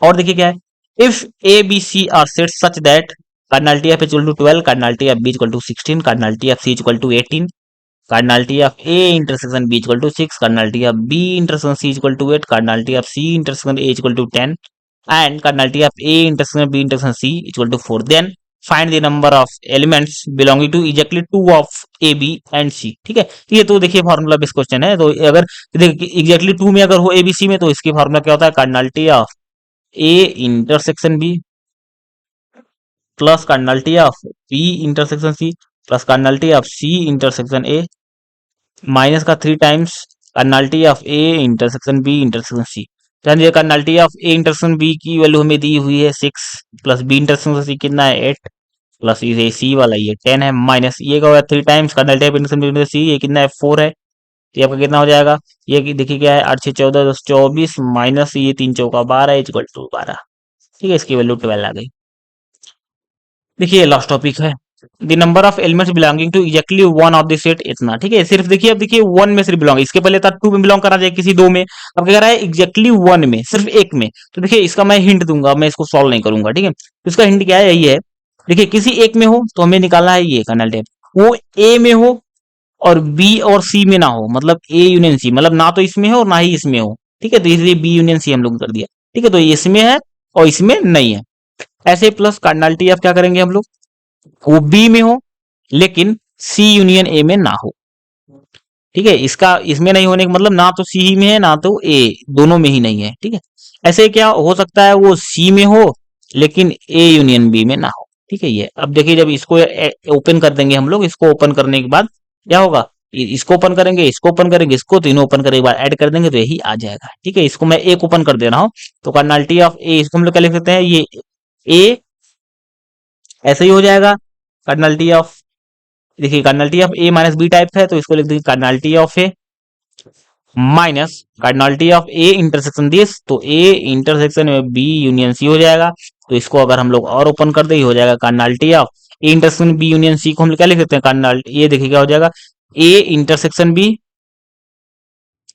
और देखिए क्या है, if A B C are set such that cardinality of equal to 12, cardinality of B equal to 16, cardinality of C equal to 18, cardinality of A intersection B equal to 6, cardinality of B intersection C equal to 8, cardinality of C intersection A equal to 10, and cardinality of A intersection B intersection C equal to 4. Then find the number of elements belonging to exactly two of A, B and C. ठीक है, तो ये तो देखिए formula based question है। तो अगर देखिए एग्जैक्टली टू में अगर हो ए बी सी में, तो इसकी फॉर्मूला क्या होता है, cardinality of A intersection B plus cardinality of B intersection C plus cardinality of C intersection A minus का 3 times cardinality of A intersection B intersection C. ध्यान दीजिए cardinality of A intersection B की value हमें दी हुई है 6 plus B intersection सी कितना है 8 प्लस ये सी वाला ये 10 है माइनस ये क्या होगा 3 times cardinality of intersection B intersection C ये कितना है 4 है, तो ये आपका कितना हो जाएगा, ये देखिए क्या है 8 6 14 10 24 माइनस ये 3 चौका 12 इक्वल टू 12। ठीक है, इसकी वैल्यू 12 आ गई। देखिए लास्ट टॉपिक है the number of elements belonging to exactly one of the set इतना। ठीक है, सिर्फ देखिए अब देखिए वन में सिर्फ बिलोंग, इसके पहले था टू में बिलोंग करा जाए किसी दो में, अब क्या कह रहा है एग्जैक्टली वन में सिर्फ एक में। तो देखिए इसका मैं हिंट दूंगा, मैं इसको सॉल्व नहीं करूंगा। ठीक है, तो इसका हिंट क्या है, यही है देखिए किसी एक में हो तो हमें निकालना है ये कर्नल टेप, वो ए में हो और बी और सी में ना हो, मतलब ए यूनियन सी, मतलब ना तो इसमें हो और ना ही इसमें हो। ठीक है, तो इसलिए बी यूनियन सी हम लोग कर दिया। ठीक है, तो ये इसमें है और इसमें नहीं है। ऐसे प्लस कार्डिनलिटी आप क्या करेंगे हम लोग, वो बी में हो लेकिन सी यूनियन ए में ना हो। ठीक है, इसका इसमें नहीं होने का मतलब ना तो सी में है ना तो ए, दोनों में ही नहीं है। ठीक है, ऐसे क्या हो सकता है वो सी में हो लेकिन ए यूनियन बी में ना हो। ठीक है, ये अब देखिए जब इसको ओपन कर देंगे हम लोग, इसको ओपन करने के बाद क्या होगा, इसको ओपन करेंगे, इसको ओपन करेंगे, इसको तीनों ओपन करने के बाद ऐड कर देंगे तो यही आ जाएगा। ठीक है, इसको मैं एक ओपन कर दे रहा हूं, तो कार्डिनलिटी ऑफ ए इसको हम लोग क्या लिख सकते हैं, ये ए ऐसे ही हो जाएगा। कार्डिनलिटी ऑफ देखिए cardinality of A minus B type है, तो इसको लिख दीजिए cardinality of A minus cardinality of A intersection this, तो ए इंटरसेक्शन में बी यूनियन सी हो जाएगा। तो इसको अगर हम लोग और ओपन कर दे हो जाएगा cardinality of A intersection B union C को हम लोग क्या लिख सकते हैं, कार्डिनलिटी ये देखिए क्या हो जाएगा, ए इंटरसेक्शन बी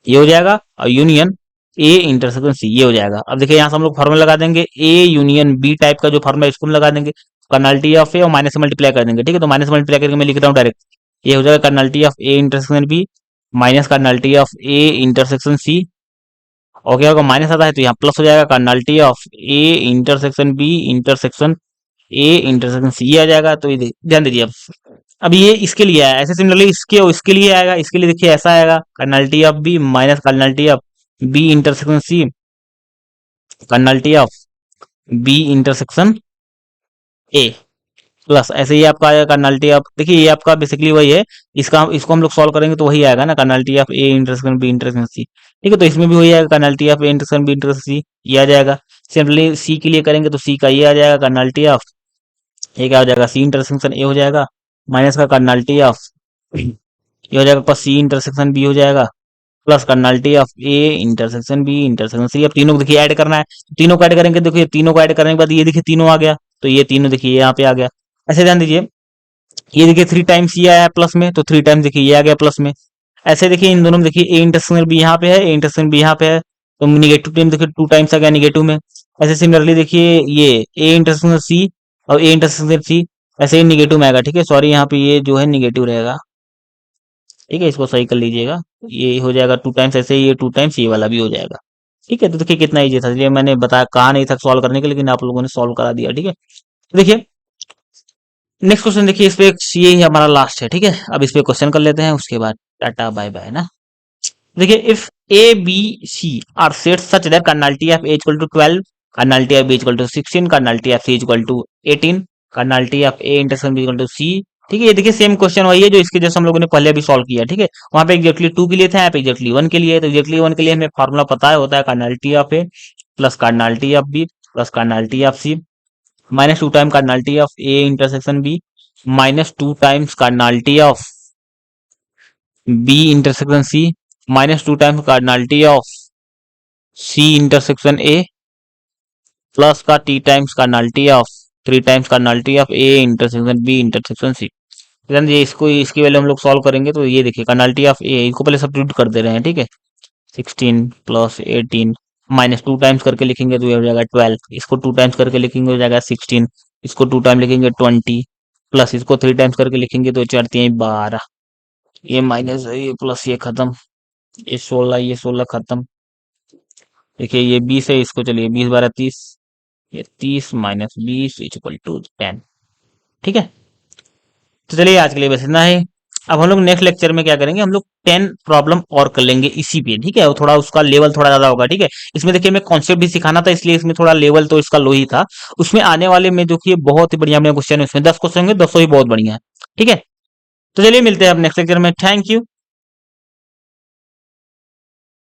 ये हो जाएगा और यूनियन ए इंटरसेक्शन सी ये हो जाएगा। अब देखिए यहाँ से हम लोग फॉर्मूला लगा देंगे, ए यूनियन बी टाइप का जो फॉर्मूला इसको लगा देंगे, कर्नलिटी ऑफ ए और माइनस से मल्टीप्लाई कर देंगे। ठीक है, तो माइनस मल्टीप्लाई करके मैं लिख रहा हूँ डायरेक्ट, ये हो जाएगा cardinality of A intersection B minus cardinality of A intersection C, और क्या होगा माइनस आता है तो यहाँ प्लस हो जाएगा, cardinality of A intersection B intersection A intersection C आ जाएगा। तो ये ध्यान दीजिए अब ये इसके लिए आया, ऐसे सिमिलरली इसके और इसके लिए आएगा, इसके लिए देखिए ऐसा आएगा cardinality of B minus cardinality of B intersection C cardinality of B intersection A plus ऐसे ही आपका आएगा कर्नलिटी ऑफ, देखिए ये आपका बेसिकली वही है, इसका इसको हम लोग सॉल्व करेंगे तो वही आएगा ना, cardinality of A intersection B intersection C. ठीक है, तो इसमें भी वही आएगा cardinality of A intersection B intersection C ये आ जाएगा। सिंपली सी के लिए करेंगे तो सी का ये आ जाएगा, कर्नलिटी ऑफ ये क्या हो जाएगा, सी इंटरसेक्शन ए हो जाएगा माइनस का कर्नलिटी ऑफ ये हो जाएगा सी इंटरसेक्शन बी हो जाएगा plus cardinality of A intersection B intersection C. अब तीनों को देखिए ऐड करना है, तीनों को ऐड करेंगे, देखिए तीनों को ऐड करने के बाद ये देखिए तीनों आ गया, तो ये तीनों देखिए यहाँ पे आ गया। ऐसे ध्यान दीजिए ये देखिए 3 टाइम्स ये आया प्लस में, तो 3 टाइम्स देखिए ये आ गया प्लस में। ऐसे देखिए इन दोनों में देखिए ए इंटरसेक्शन बी यहाँ पे है, ए इंटरसेक्शन बी यहाँ पे है, तो निगेटिव टाइम देखिए 2 टाइम्स आ गया निगेटिव में। ऐसे सिमिलरली देखिए ये ए इंटरसेक्शन सी और ए इंटरसेक्शन सी ऐसे ही निगेटिव में आएगा। ठीक है, सॉरी यहाँ पे ये जो है निगेटिव रहेगा। ठीक है, इसको सही कर लीजिएगा, ये हो जाएगा 2 टाइम्स, ऐसे ये 2 टाइम्स ये वाला भी हो जाएगा। ठीक है, तो देखिए कितना इजी था, ये मैंने बताया कहा नहीं था सॉल्व करने के, लेकिन आप लोगों ने सॉल्व करा दिया। ठीक है, तो देखिए नेक्स्ट क्वेश्चन देखिए, इस पे ये ही हमारा लास्ट है। ठीक है, अब इस पे क्वेश्चन कर लेते हैं, उसके बाद टाटा बाय बाय ना। देखिए if A B C are set such that cardinality of A equal to 12, cardinality of B equal to 16, cardinality of C equal to 18, cardinality of A intersection B equal to C. ठीक है, ये देखिए same question वही है जो इसके जैसे हम लोगों ने पहले भी सॉल्व किया। ठीक है, वहां पे एक्जैक्टली 2 के लिए था, यहाँ पे एक्जैक्टली 1 के लिए है। तो एक्जैक्टली 1 के लिए हमें फॉर्मूला पता है, होता है cardinality of A plus cardinality of B plus cardinality of C minus 2 time cardinality of A intersection B minus 2 times cardinality of B intersection C minus 2 times cardinality of C intersection A plus का T times cardinality of 3 times cardinality of A intersection B intersection C. ये इसको इसकी value हम लोग solve करेंगे तो ये देखिए कार्डिनलिटी ऑफ ए इसको पहले सब्स्टिट्यूट कर दे रहे हैं। ठीक है, 16 प्लस 18 माइनस 2 टाइम्स करके लिखेंगे तो ये हो जाएगा 12, इसको 2 टाइम्स करके लिखेंगे हो जाएगा 16 इसको 2 टाइम लिखेंगे 20, प्लस इसको 3 टाइम्स करके लिखेंगे तो 4×3 = 12, ये माइनस है, ये प्लस, ये खत्म, ये 16, ये 16 खत्म। देखिए ये 20 है, इसको चलिए 20×12 = 30, ये 30 - 20 = 10। ठीक है, तो चलिए आज के लिए बस इतना है। अब हम लोग नेक्स्ट लेक्चर में क्या करेंगे, हम लोग 10 प्रॉब्लम और कर लेंगे इसी पे। ठीक है, वो थोड़ा उसका लेवल थोड़ा ज्यादा होगा। ठीक है, इसमें देखिए मैं कॉन्सेप्ट भी सिखाना था, इसलिए इसमें थोड़ा लेवल तो इसका लो ही था। उसमें आने वाले में जो कि ये बहुत ही बढ़िया बढ़िया क्वेश्चन है, उसमें 10 क्वेश्चन होंगे, 10 ही बहुत बढ़िया है। ठीक है, तो चलिए मिलते हैं अब नेक्स्ट लेक्चर में। Thank you.